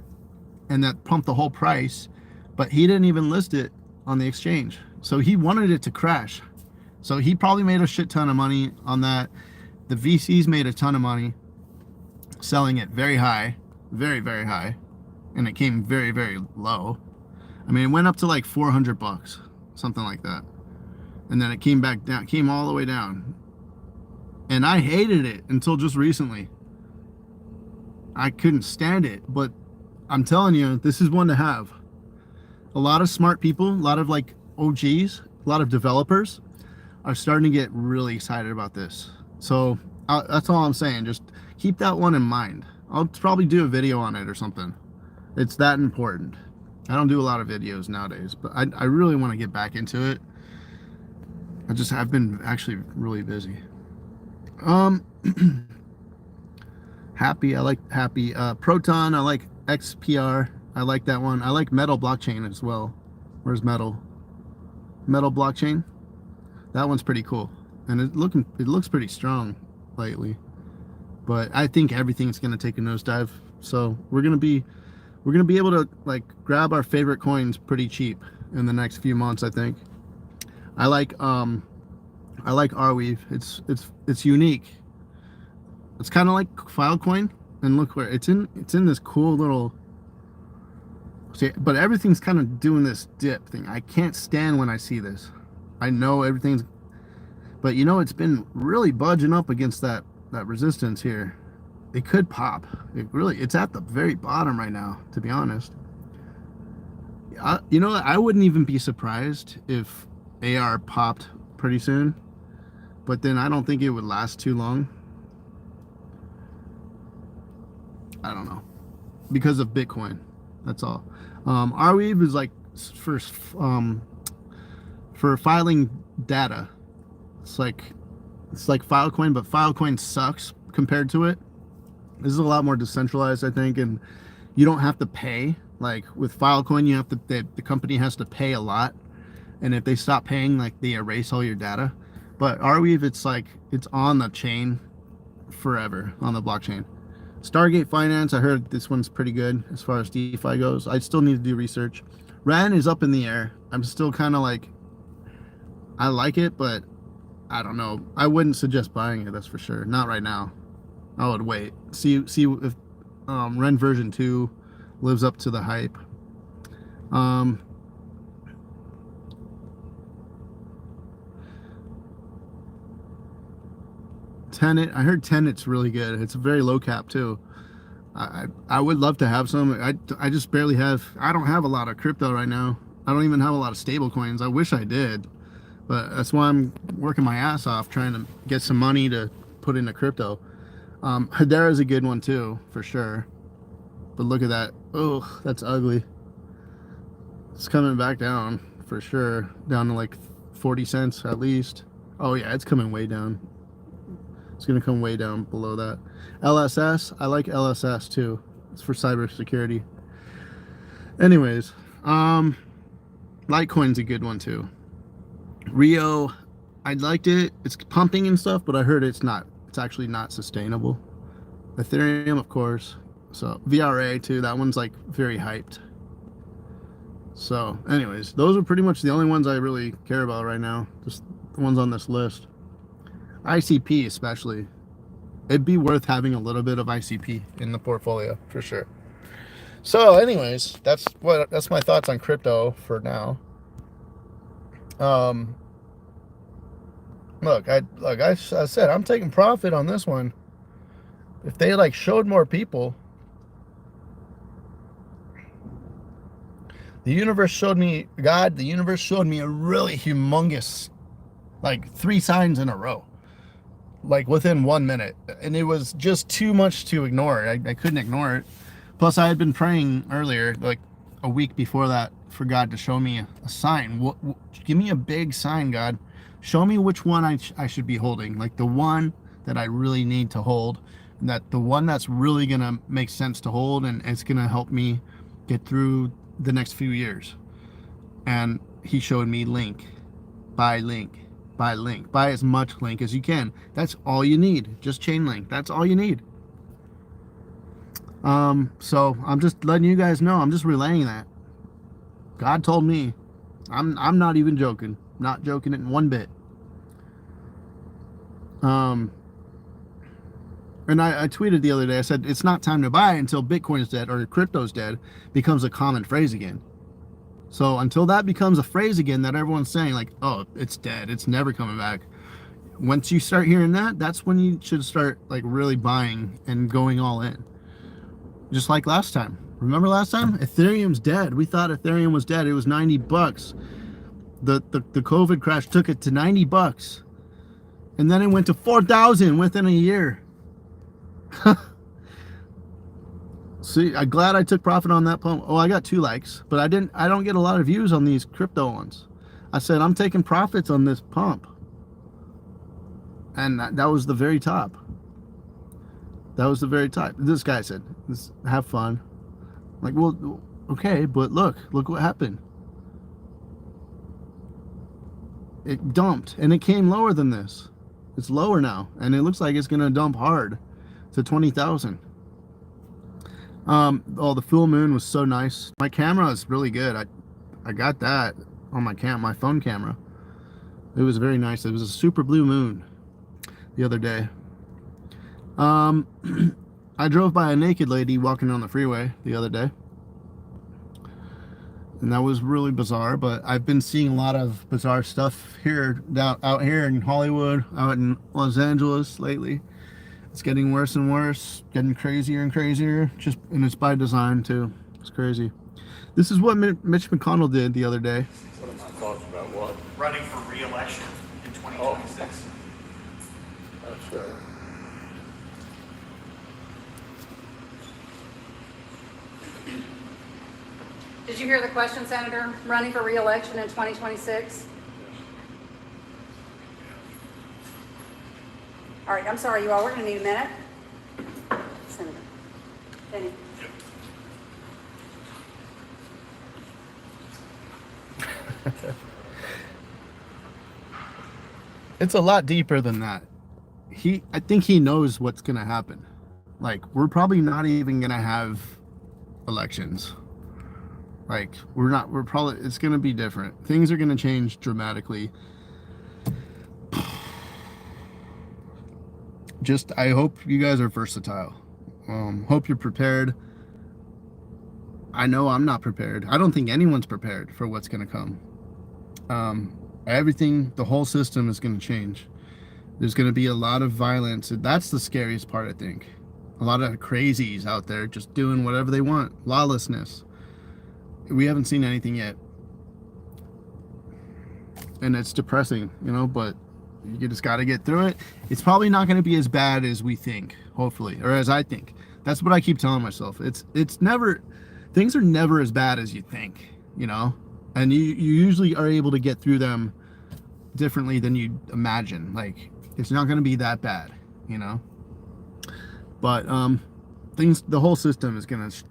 A: and that pumped the whole price, but he didn't even list it on the exchange. So he wanted it to crash. So he probably made a shit ton of money on that. The VCs made a ton of money selling it very high, very, very high, and it came very, very low. I mean, it went up to like $400, something like that. And then it came back down, came all the way down. And I hated it until just recently. I couldn't stand it, but I'm telling you, this is one to have. A lot of smart people, a lot of like OGs, a lot of developers are starting to get really excited about this. So that's all I'm saying. Just keep that one in mind. I'll probably do a video on it or something. It's that important. I don't do a lot of videos nowadays, but I really want to get back into it. I've been actually really busy. Happy, I like Happy. Proton, I like XPR. I like that one. I like Metal blockchain as well. Where's Metal? Metal blockchain. That one's pretty cool, and it looks pretty strong lately. But I think everything's gonna take a nosedive. So we're gonna be able to like grab our favorite coins pretty cheap in the next few months. I think. I like Arweave. It's unique. It's kind of like Filecoin, and look where it's in this cool little. See, but everything's kind of doing this dip thing. I can't stand when I see this. I know everything's, but you know, it's been really budging up against that resistance here. It could pop. It's at the very bottom right now, to be honest. You know, I wouldn't even be surprised if AR popped pretty soon, but then I don't think it would last too long. I don't know, because of Bitcoin. That's all. Arweave is like for filing data. It's like Filecoin, but Filecoin sucks compared to it. This is a lot more decentralized, I think, and you don't have to pay. Like with Filecoin, you have to the company has to pay a lot, and if they stop paying, like they erase all your data. But Arweave, it's on the chain forever, on the blockchain. Stargate Finance, I heard this one's pretty good as far as DeFi goes. I still need to do research. Ren is up in the air. I'm still kind of like, I like it, but I don't know. I wouldn't suggest buying it, that's for sure. Not right now. I would wait. See if Ren version 2 lives up to the hype. Tenet, I heard Tenet's really good. It's a very low cap too. I would love to have some. I just barely have. I don't have a lot of crypto right now. I don't even have a lot of stable coins. I wish I did, but that's why I'm working my ass off trying to get some money to put into crypto. Hedera is a good one too, for sure. But look at that. Oh, that's ugly. It's coming back down for sure. Down to like 40 cents at least. Oh yeah, it's coming way down. It's going to come way down below that. LSS, I like LSS too. It's for cybersecurity. Anyways, Litecoin's a good one too. Rio, I liked it. It's pumping and stuff, but I heard it's actually not sustainable. Ethereum, of course. So VRA too, that one's like very hyped. So anyways, those are pretty much the only ones I really care about right now. Just the ones on this list. ICP especially. It'd be worth having a little bit of ICP in the portfolio for sure. So anyways, that's my thoughts on crypto for now. Look, I said I'm taking profit on this one. If they like showed more people, the universe showed me a really humongous, like 3 signs in a row, like within 1 minute, and it was just too much to ignore. I couldn't ignore it. Plus I had been praying earlier, like a week before that, for God to show me a sign. Give me a big sign, God. Show me which one I should be holding, like the one that I really need to hold, and that the one that's really gonna make sense to hold, and it's gonna help me get through the next few years. And he showed me Link. Buy Link. Buy Link. Buy as much Link as you can. That's all you need. Just chain Link. That's all you need. So I'm just letting you guys know. I'm just relaying that. God told me. I'm not even joking. Not joking it in one bit. And I tweeted the other day, I said, it's not time to buy until Bitcoin is dead or crypto's dead becomes a common phrase again. So until that becomes a phrase again that everyone's saying, like, oh, it's dead, it's never coming back. Once you start hearing that, that's when you should start like really buying and going all in. Just like last time. Remember last time? Ethereum's dead. We thought Ethereum was dead. It was $90. The COVID crash took it to $90. And then it went to 4,000 within a year. See, I'm glad I took profit on that pump. Oh, I got 2 likes, but I don't get a lot of views on these crypto ones. I said I'm taking profits on this pump. And that was the very top. That was the very top. This guy said, have fun. Like, well, okay, but look what happened. It dumped, and it came lower than this. It's lower now, and it looks like it's going to dump hard to 20,000. Oh, the full moon was so nice. My camera is really good. I got that on my phone camera. It was very nice. It was a super blue moon the other day. I drove by a naked lady walking on the freeway the other day, and that was really bizarre. But I've been seeing a lot of bizarre stuff out here in Hollywood, out in Los Angeles lately. It's getting worse and worse, getting crazier and crazier. And it's by design too. It's crazy. This is what Mitch McConnell did the other day.
C: What are my thoughts about what?
D: Running for re-election in 2026.
C: That's right.
E: Did you hear the question, Senator? Running for re-election in 2026? All right, I'm sorry, you all. We're going to need a minute. Senator. Penny.
A: It's a lot deeper than that. I think he knows what's gonna happen. Like, we're probably not even gonna have elections. Like, it's gonna be different. Things are gonna change dramatically. I hope you guys are versatile. Hope you're prepared. I know I'm not prepared. I don't think anyone's prepared for what's gonna come. The whole system is going to change. There's going to be a lot of violence. That's the scariest part, I think. A lot of crazies out there just doing whatever they want. Lawlessness. We haven't seen anything yet. And it's depressing, but you just got to get through it. It's probably not going to be as bad as we think, hopefully, or as I think. That's what I keep telling myself. Things are never as bad as you think, and you usually are able to get through them differently than you imagine. Like, it's not going to be that bad, but the whole system is going to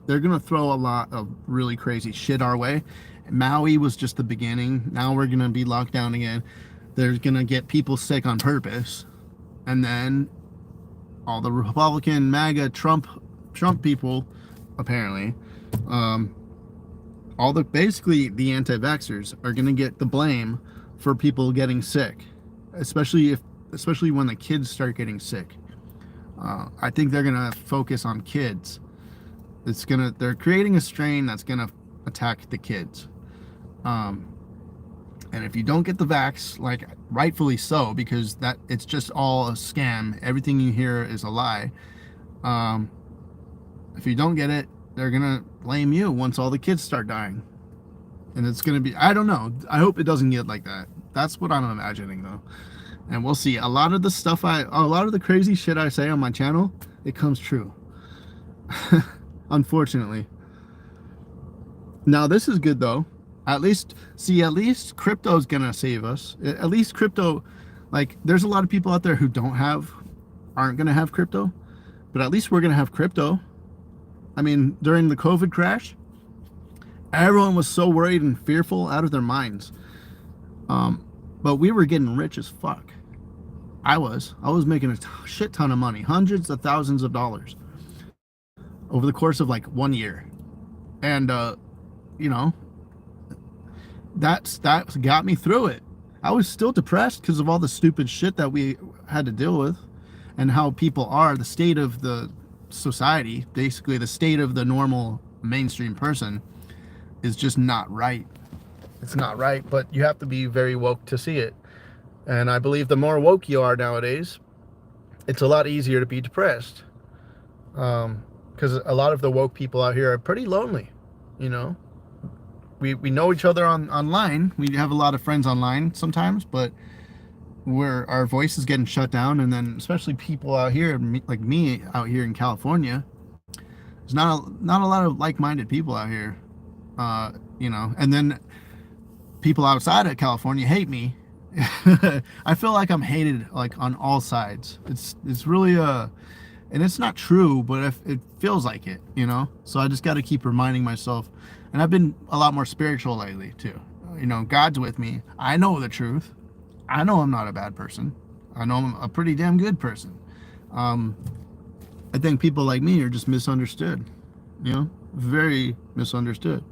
A: they're going to throw a lot of really crazy shit our way. Maui was just the beginning. Now we're going to be locked down again. They're going to get people sick on purpose, and then all the Republican MAGA Trump people, apparently, basically the anti-vaxxers are going to get the blame for people getting sick, especially when the kids start getting sick. I think they're going to focus on kids. They're creating a strain that's going to attack the kids. And if you don't get the vax, like, rightfully so, because it's just all a scam. Everything you hear is a lie. If you don't get it, they're going to blame you once all the kids start dying. And it's going to be, I don't know. I hope it doesn't get like that. That's what I'm imagining, though. And we'll see. A lot of the crazy shit I say on my channel, it comes true. Unfortunately. Now, this is good, though. At least crypto's going to save us. At least crypto, like, there's a lot of people out there who aren't going to have crypto. But at least we're going to have crypto. I mean, during the COVID crash, everyone was so worried and fearful out of their minds. But we were getting rich as fuck. I was making a shit ton of money, hundreds of thousands of dollars over the course of like 1 year. And, that got me through it. I was still depressed because of all the stupid shit that we had to deal with and how people are, the state of the society, basically the state of the normal mainstream person is just not right. It's not right, but you have to be very woke to see it. And I believe the more woke you are nowadays, it's a lot easier to be depressed. Because a lot of the woke people out here are pretty lonely, We know each other online. We have a lot of friends online sometimes, but our voice is getting shut down. And then especially people out here, like me out here in California, there's not a lot of like-minded people out here, and then people outside of California hate me. I feel like I'm hated, like, on all sides. It's really and it's not true, but it feels like it, so I just got to keep reminding myself. And I've been a lot more spiritual lately too. God's with me. I know the truth. I know I'm not a bad person. I know I'm a pretty damn good person. I think people like me are just misunderstood, very misunderstood.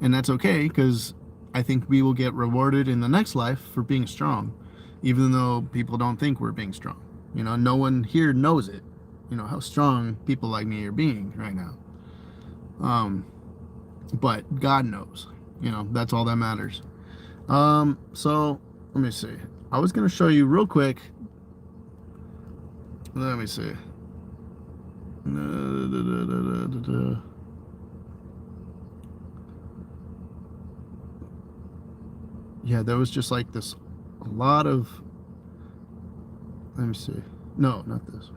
A: And that's okay, because I think we will get rewarded in the next life for being strong, even though people don't think we're being strong. No one here knows it, how strong people like me are being right now. But God knows, that's all that matters. So let me see. I was going to show you real quick Let me see. Yeah, there was just like this, a lot of, let me see. No, not this.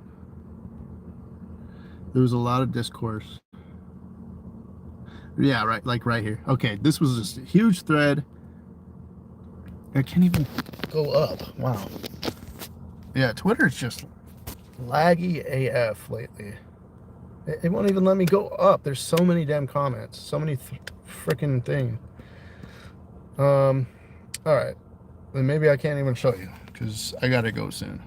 A: There was a lot of discourse. Yeah, right, like right here. Okay, this was just a huge thread. I can't even go up. Wow. Yeah, Twitter's just laggy AF lately. It won't even let me go up. There's so many damn comments, so many freaking things. All right, then maybe I can't even show you because I gotta go soon.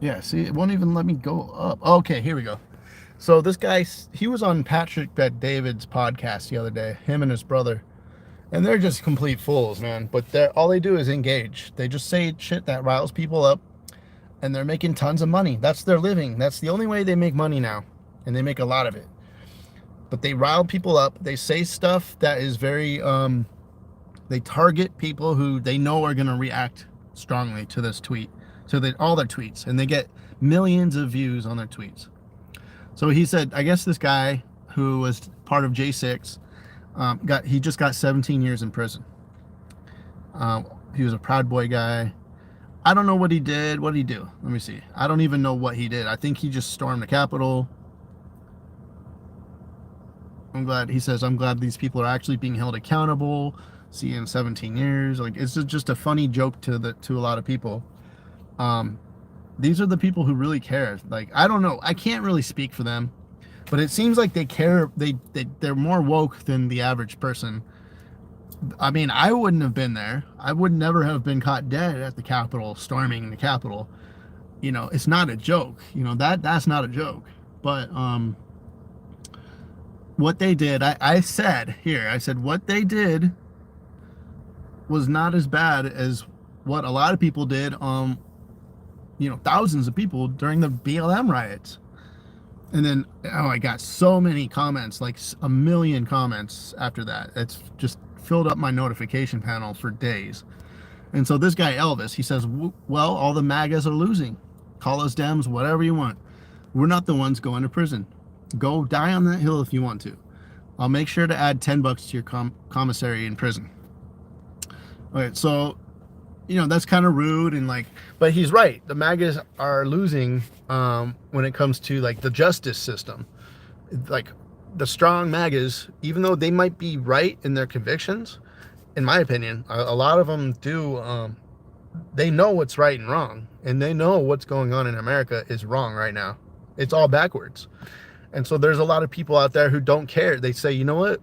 A: Yeah, see, it won't even let me go up. Okay, here we go. So this guy, he was on Patrick Bet David's podcast the other day, him and his brother, and they're just complete fools, man. But all they do is engage. They just say shit that riles people up, and they're making tons of money. That's their living. That's the only way they make money now, and they make a lot of it. But they rile people up. They say stuff that is very, they target people who they know are going to react strongly to this tweet, to all their tweets, and they get millions of views on their tweets. So he said, I guess this guy who was part of J6, he just got 17 years in prison. He was a Proud Boy guy. I don't know what he did. What did he do? Let me see. I don't even know what he did. I think he just stormed the Capitol. He says, I'm glad these people are actually being held accountable. See you in 17 years. Like, it's just a funny joke to a lot of people. These are the people who really care. Like, I don't know. I can't really speak for them, but it seems like they care. They're more woke than the average person. I mean, I wouldn't have been there. I would never have been caught dead at the Capitol, storming the Capitol. You know, it's not a joke. You know, that's not a joke. But what they did, I said what they did was not as bad as what a lot of people did, you know, thousands of people during the BLM riots. And then, oh, I got so many comments, like a million comments after that. It's just filled up my notification panel for days. And so this guy, Elvis, he says, well, all the MAGAs are losing. Call us Dems, whatever you want. We're not the ones going to prison. Go die on that hill if you want to. I'll make sure to add $10 to your commissary in prison. All right, so, you know, that's kind of rude and like, but he's right. The MAGAs are losing when it comes to like the justice system. Like the strong MAGAs, even though they might be right in their convictions, in my opinion, a lot of them do, they know what's right and wrong, and they know what's going on in America is wrong right now. It's all backwards. And so there's a lot of people out there who don't care. They say, you know what?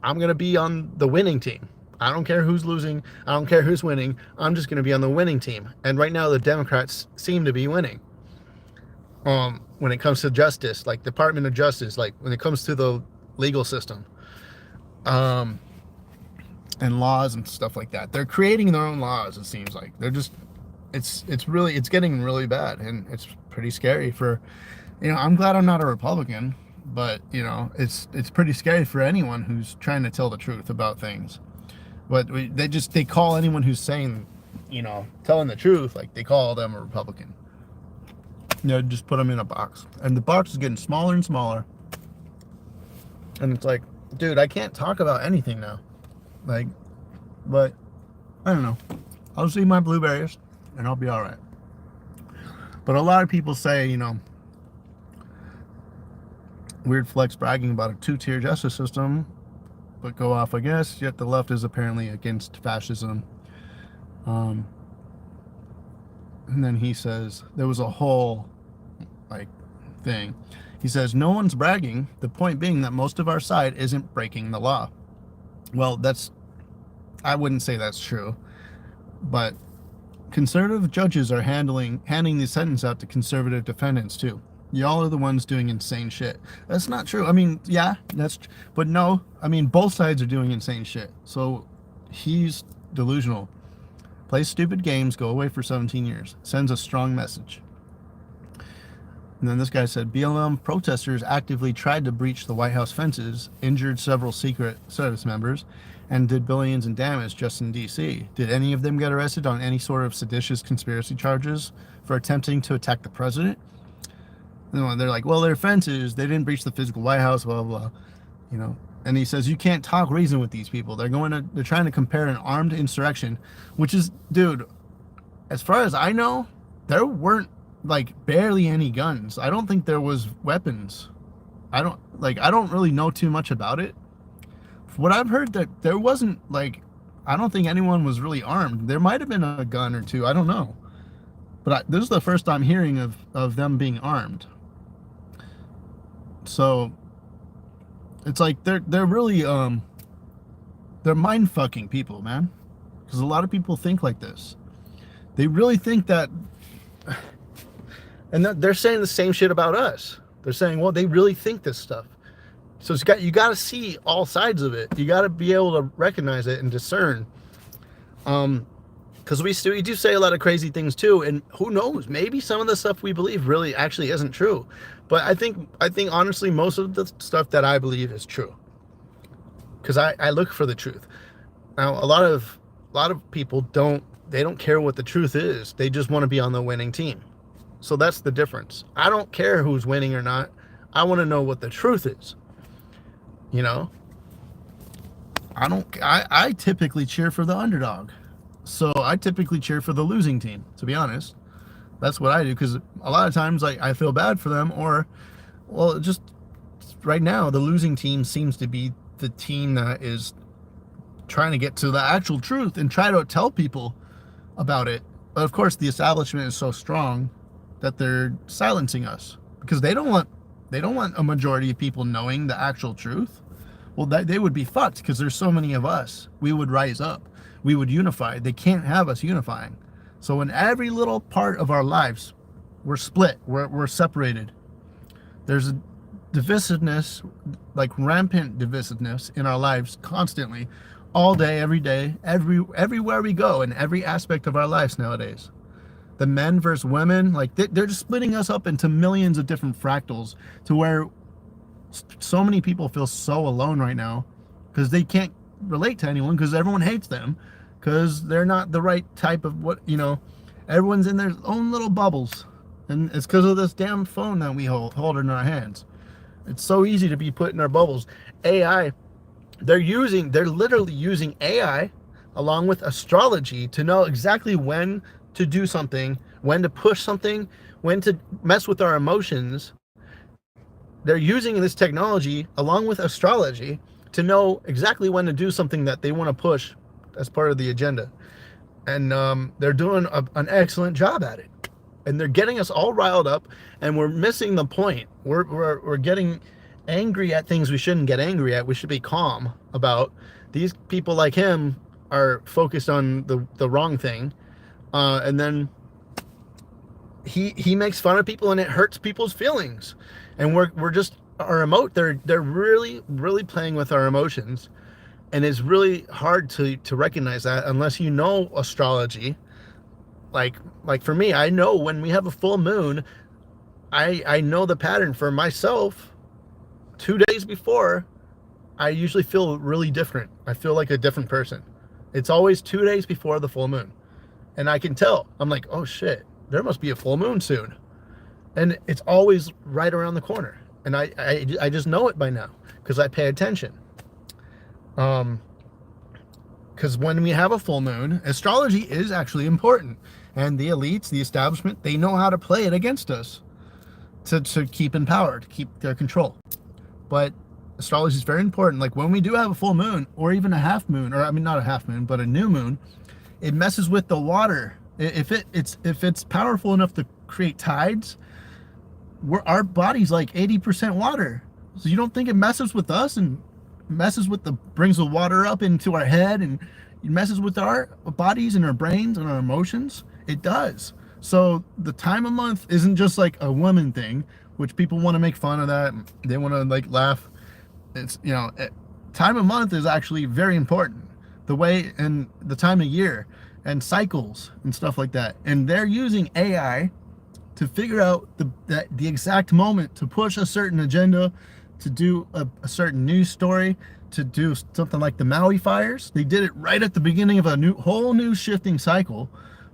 A: I'm going to be on the winning team. I don't care who's losing. I don't care who's winning. I'm just going to be on the winning team. And right now the Democrats seem to be winning. When it comes to justice, like Department of Justice, like when it comes to the legal system, and laws and stuff like that. They're creating their own laws, it seems like. They're just, it's getting really bad, and it's pretty scary for, you know, I'm glad I'm not a Republican, but, you know, it's pretty scary for anyone who's trying to tell the truth about things. But they call anyone who's saying, you know, telling the truth, like they call them a Republican. You know, just put them in a box. And the box is getting smaller and smaller. And it's like, dude, I can't talk about anything now. Like, but I don't know. I'll see my blueberries and I'll be all right. But a lot of people say, you know, weird flex bragging about a two-tier justice system, but go off, I guess. Yet the left is apparently against fascism. And then he says there was a whole like thing. He says no one's bragging. The point being that most of our side isn't breaking the law. Well, I wouldn't say that's true, but conservative judges are handing the sentence out to conservative defendants too. Y'all are the ones doing insane shit. That's not true. I mean, yeah, but no, I mean, both sides are doing insane shit. So he's delusional. Plays stupid games, go away for 17 years. Sends a strong message. And then this guy said BLM protesters actively tried to breach the White House fences, injured several Secret Service members, and did billions in damage just in D.C. Did any of them get arrested on any sort of seditious conspiracy charges for attempting to attack the president? And they're like, well, they're fences. They didn't breach the physical White House, blah, blah, blah. You know, and he says you can't talk reason with these people. They're trying to compare an armed insurrection, which is, dude, as far as I know, there weren't like barely any guns. I don't think there was weapons. I don't really know too much about it. What I've heard, that there wasn't, like, I don't think anyone was really armed. There might have been a gun or two, I don't know, but this is the first I'm hearing of them being armed. So it's like they're really they're mind fucking people, man, because a lot of people think like this. They really think that, and they're saying the same shit about us. They're saying, well, they really think this stuff. So you got to see all sides of it. You got to be able to recognize it and discern. Because we do say a lot of crazy things too, and who knows? Maybe some of the stuff we believe really actually isn't true. But I think honestly, most of the stuff that I believe is true. Because I look for the truth. Now, a lot of people don't care what the truth is. They just want to be on the winning team. So that's the difference. I don't care who's winning or not. I want to know what the truth is. You know? I typically cheer for the underdog. So I typically cheer for the losing team, to be honest. That's what I do, because a lot of times I feel bad for them, or, well, just right now, the losing team seems to be the team that is trying to get to the actual truth and try to tell people about it. But of course, the establishment is so strong that they're silencing us, because they don't want a majority of people knowing the actual truth. Well, they would be fucked, because there's so many of us. We would rise up. We would unify. They can't have us unifying. So in every little part of our lives, we're split. We're separated. There's a divisiveness, like rampant divisiveness in our lives constantly, all day, every day, everywhere we go, in every aspect of our lives nowadays. The men versus women, like they're just splitting us up into millions of different fractals, to where so many people feel so alone right now, because they can't relate to anyone, because everyone hates them, because they're not the right type of everyone's in their own little bubbles, and it's because of this damn phone that we hold in our hands. It's so easy to be put in our bubbles. AI, they're literally using AI along with astrology to know exactly when to do something, when to push something, when to mess with our emotions. They're using this technology along with astrology to know exactly when to do something that they want to push as part of the agenda. And they're doing an excellent job at it. And they're getting us all riled up, and we're missing the point. We're getting angry at things we shouldn't get angry at. We should be calm about. These people like him are focused on the wrong thing. And then he makes fun of people, and it hurts people's feelings. And we're just they're really playing with our emotions. And it's really hard to recognize that unless you know astrology. Like for me, I know when we have a full moon, I know the pattern for myself. 2 days before, I usually feel really different. I feel like a different person. It's always 2 days before the full moon. And I can tell. I'm like, oh shit, there must be a full moon soon. And it's always right around the corner. And I just know it by now, because I pay attention. Because when we have a full moon, astrology is actually important. And the elites, the establishment, they know how to play it against us to keep in power, to keep their control. But astrology is very important. Like when we do have a full moon, or even a half moon, or I mean not a half moon, but a new moon, it messes with the water. If it's powerful enough to create tides, our body's like 80% water. So you don't think it messes with us and brings the water up into our head, and it messes with our bodies and our brains and our emotions? It does. So the time of month isn't just like a woman thing, which people want to make fun of that. They want to like laugh. It's, time of month is actually very important. The way and the time of year and cycles and stuff like that. And they're using AI to figure out the exact moment to push a certain agenda, to do a certain news story, to do something like the Maui fires. They did it right at the beginning of a whole new shifting cycle,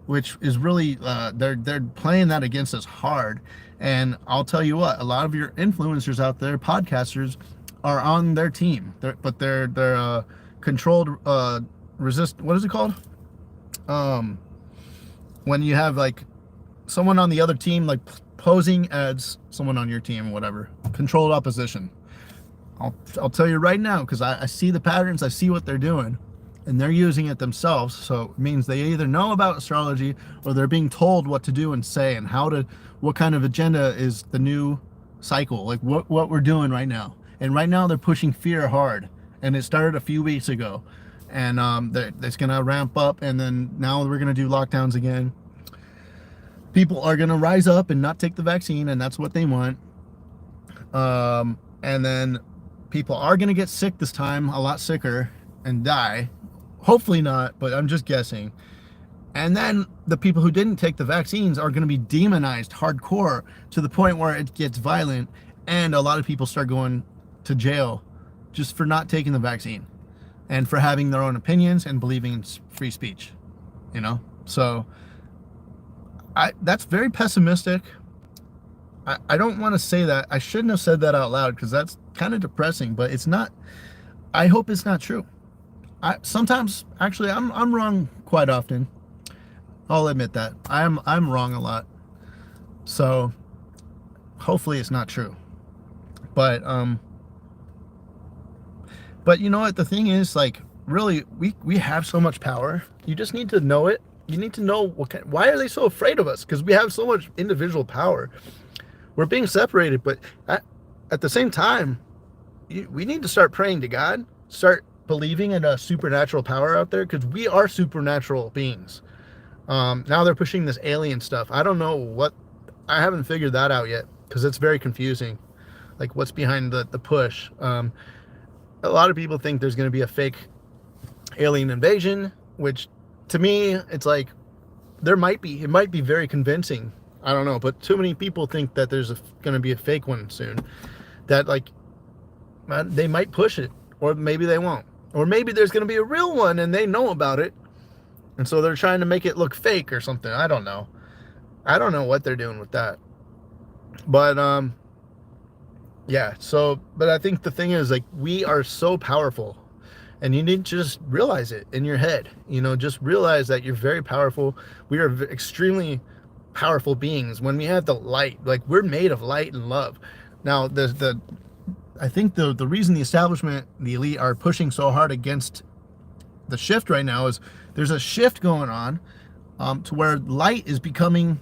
A: which is really they're playing that against us hard. And I'll tell you what, a lot of your influencers out there, podcasters, are on their team. They're controlled resist. What is it called? When you have like someone on the other team like posing as someone on your team, whatever, controlled opposition. I'll tell you right now, because I see the patterns, I see what they're doing, and they're using it themselves. So it means they either know about astrology or they're being told what to do and say and what kind of agenda is the new cycle, like what we're doing right now. And right now they're pushing fear hard, and it started a few weeks ago, and it's gonna ramp up, and then now we're gonna do lockdowns again. People are gonna rise up and not take the vaccine, and that's what they want. And then people are gonna get sick this time, a lot sicker, and die. Hopefully not, but I'm just guessing. And then the people who didn't take the vaccines are gonna be demonized hardcore to the point where it gets violent, and a lot of people start going to jail just for not taking the vaccine and for having their own opinions and believing in free speech, you know? So that's very pessimistic. I don't want to say that. I shouldn't have said that out loud because that's kind of depressing, but it's not. I hope it's not true. Sometimes, actually, I'm wrong quite often. I'll admit that. I'm wrong a lot. So hopefully it's not true. But you know what? The thing is, like, really, we have so much power. You just need to know it. You need to know why are they so afraid of us? Because we have so much individual power. We're being separated, but at the same time, we need to start praying to God, start believing in a supernatural power out there, because we are supernatural beings. Now they're pushing this alien stuff. I don't know I haven't figured that out yet, because it's very confusing, like what's behind the push. A lot of people think there's going to be a fake alien invasion, which to me, it's like, it might be very convincing. I don't know, but too many people think that there's going to be a fake one soon, that like, they might push it, or maybe they won't, or maybe there's going to be a real one and they know about it, and so they're trying to make it look fake or something. I don't know what they're doing with that, but yeah. So, but I think the thing is, like, we are so powerful, and you need to just realize it in your head. You know, just realize that you're very powerful. We are extremely powerful beings when we have the light. Like, we're made of light and love. Now, I think the reason the establishment, the elite, are pushing so hard against the shift right now is there's a shift going on to where light is becoming,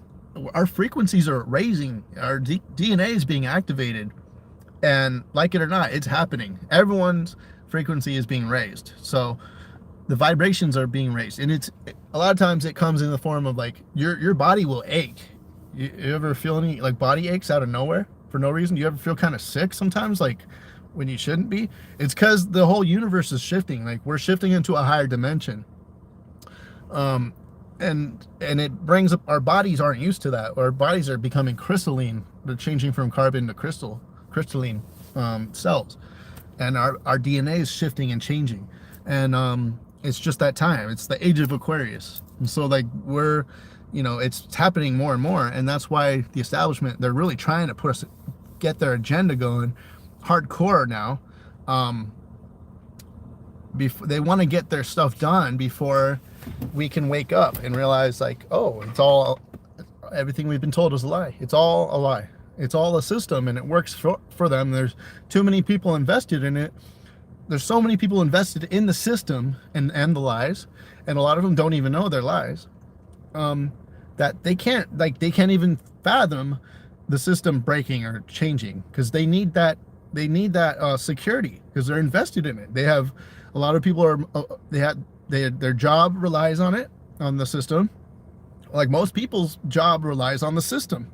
A: our frequencies are raising, our DNA is being activated, and like it or not, it's happening. Everyone's frequency is being raised, so the vibrations are being raised, and it's a lot of times it comes in the form of like your body will ache. You ever feel any like body aches out of nowhere for no reason? You ever feel kind of sick sometimes, like when you shouldn't be? It's because the whole universe is shifting. Like, we're shifting into a higher dimension, and it brings up, our bodies aren't used to that. Our bodies are becoming crystalline. They're changing from carbon to crystalline cells, and our DNA is shifting and changing, and it's just that time. It's the age of Aquarius, and so like it's happening more and more, and that's why the establishment, they're really trying to get their agenda going hardcore now. They want to get their stuff done before we can wake up and realize, like, oh, everything we've been told is a lie. It's all a lie. It's all a system, and it works for them. There's too many people invested in it. There's so many people invested in the system and the lies, and a lot of them don't even know they're lies, that they can't even fathom the system breaking or changing, because they need that security, because they're invested in it. They have, a lot of people are, their job relies on it, on the system. Like, most people's job relies on the system,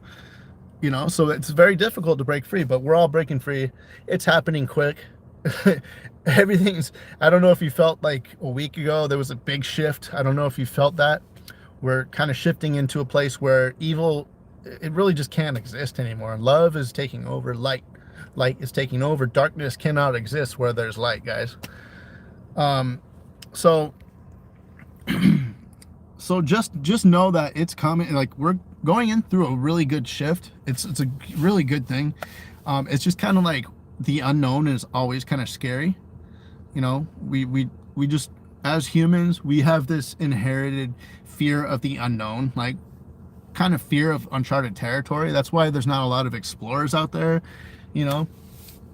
A: so it's very difficult to break free, but we're all breaking free. It's happening quick. I don't know if you felt like a week ago there was a big shift. I don't know if you felt that. We're kind of shifting into a place where evil, it really just can't exist anymore. Love is taking over. Light is taking over. Darkness cannot exist where there's light, guys. So so just know that it's coming. Like, we're going in through a really good shift. It's a really good thing. It's just kind of like the unknown is always kind of scary. You know, we just, as humans, we have this inherited fear of the unknown, like kind of fear of uncharted territory. That's why there's not a lot of explorers out there, you know.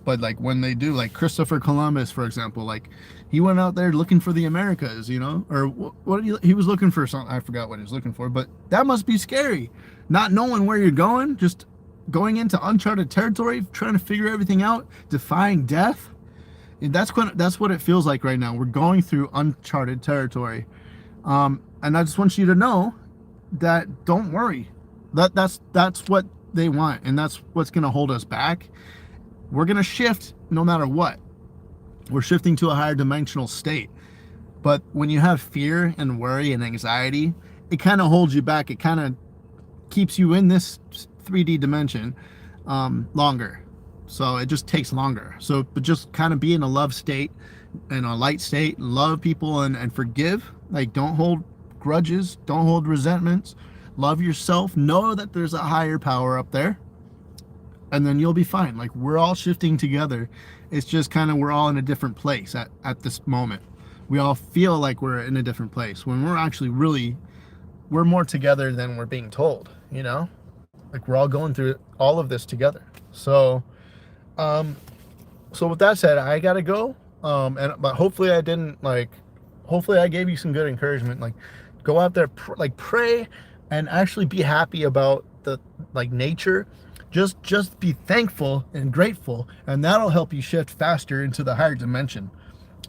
A: But like when they do, like Christopher Columbus, for example, like he went out there looking for the Americas, you know, or what he was looking for something. I forgot what he was looking for, but that must be scary, not knowing where you're going, just going into uncharted territory, trying to figure everything out, defying death. That's what it feels like right now. We're going through uncharted territory, and I just want you to know that don't worry. That's what they want, and that's what's going to hold us back. We're going to shift no matter what. We're shifting to a higher dimensional state. But when you have fear and worry and anxiety, it kind of holds you back. It kind of keeps you in this 3D dimension longer. So it just takes longer. So, but just kind of be in a love state, in a light state, love people and forgive. Like, don't hold grudges, don't hold resentments. Love yourself. Know that there's a higher power up there. And then you'll be fine. Like, we're all shifting together. It's just kind of, we're all in a different place at this moment. We all feel like we're in a different place when we're actually we're more together than we're being told, you know? Like, we're all going through all of this together. So with that said, I gotta go. But hopefully hopefully I gave you some good encouragement. Like, go out there, pray and actually be happy about the nature. Just be thankful and grateful, and that'll help you shift faster into the higher dimension,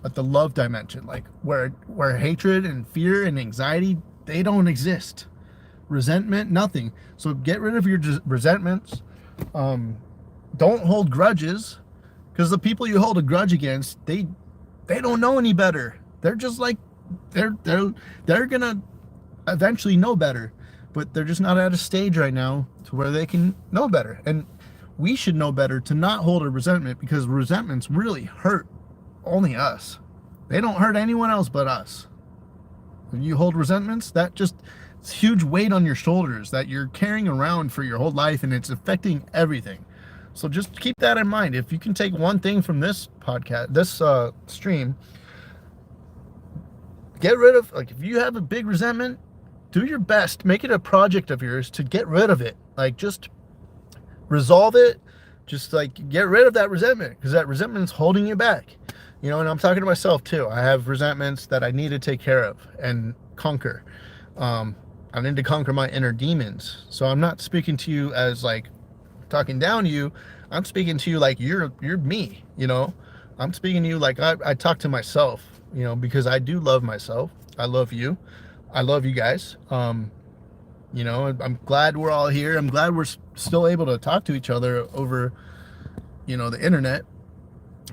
A: at the love dimension, like where hatred and fear and anxiety, they don't exist. Resentment, nothing. So get rid of your resentments. Don't hold grudges, because the people you hold a grudge against, they don't know any better. They're just like, they're gonna eventually know better, but they're just not at a stage right now to where they can know better. And we should know better to not hold a resentment, because resentments really hurt only us. They don't hurt anyone else but us. When you hold resentments, it's huge weight on your shoulders that you're carrying around for your whole life, and it's affecting everything. So just keep that in mind. If you can take one thing from this podcast, this stream, get rid of, like, if you have a big resentment, do your best, make it a project of yours to get rid of it. Like, just resolve it. Just like get rid of that resentment, because that resentment's holding you back. You know, and I'm talking to myself too. I have resentments that I need to take care of and conquer. I need to conquer my inner demons. So I'm not speaking to you as like talking down to you. I'm speaking to you like you're me, you know. I'm speaking to you like I talk to myself, you know, because I do love myself. I love you. I love you guys. You know, I'm glad we're all here. I'm glad we're still able to talk to each other over, you know, the internet.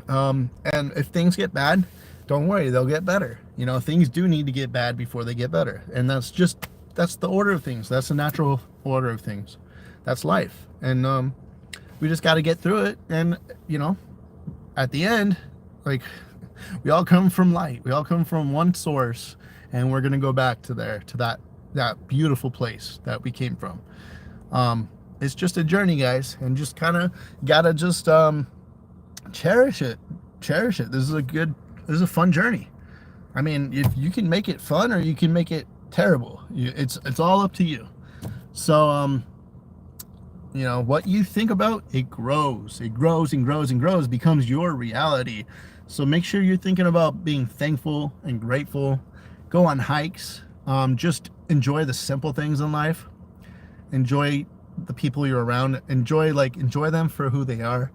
A: And if things get bad, don't worry, they'll get better. You know, things do need to get bad before they get better. And that's the order of things. That's the natural order of things. That's life. And we just got to get through it. And, you know, at the end, like, we all come from light. We all come from one source. And we're going to go back to that beautiful place that we came from. It's just a journey, guys. And just kind of got to just cherish it. This is a fun journey. I mean, if you can make it fun or you can make it terrible, it's all up to you. So, you know, what you think about, it grows and grows and grows and grows, becomes your reality. So make sure you're thinking about being thankful and grateful. Go on hikes. Just enjoy the simple things in life. Enjoy the people you're around. Enjoy them for who they are.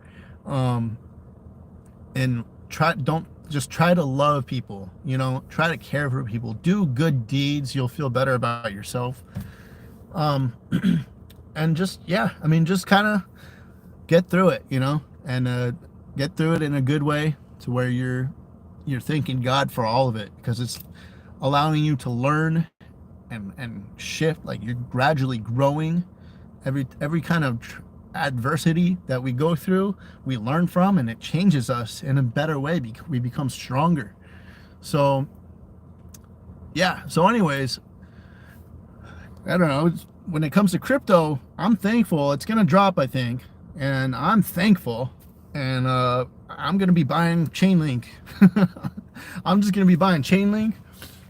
A: And try to love people, you know, try to care for people, do good deeds. You'll feel better about yourself. And just kind of get through it, you know, and get through it in a good way, to where you're thanking God for all of it, because it's allowing you to learn and shift. Like, you're gradually growing every kind of adversity that we go through, we learn from, and it changes us in a better way. We become stronger. So yeah, so anyways, I don't know, when it comes to crypto, I'm thankful. It's gonna drop, I think, and I'm thankful, and I'm gonna be buying Chainlink. I'm just gonna be buying Chainlink,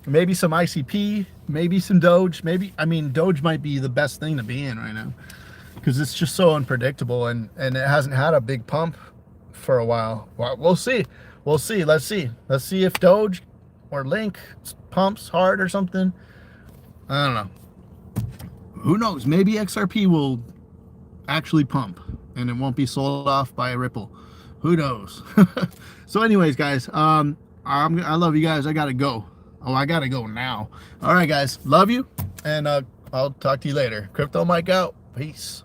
A: maybe some ICP, maybe some Doge. Doge might be the best thing to be in right now, because it's just so unpredictable, and it hasn't had a big pump for a while. Well, we'll see. Let's see if Doge or Link pumps hard or something. I don't know. Who knows? Maybe XRP will actually pump and it won't be sold off by a Ripple. Who knows? So anyways, guys, I love you guys. I gotta go. Oh, I gotta go now. All right, guys, love you, and I'll talk to you later. Crypto Mike out. Peace.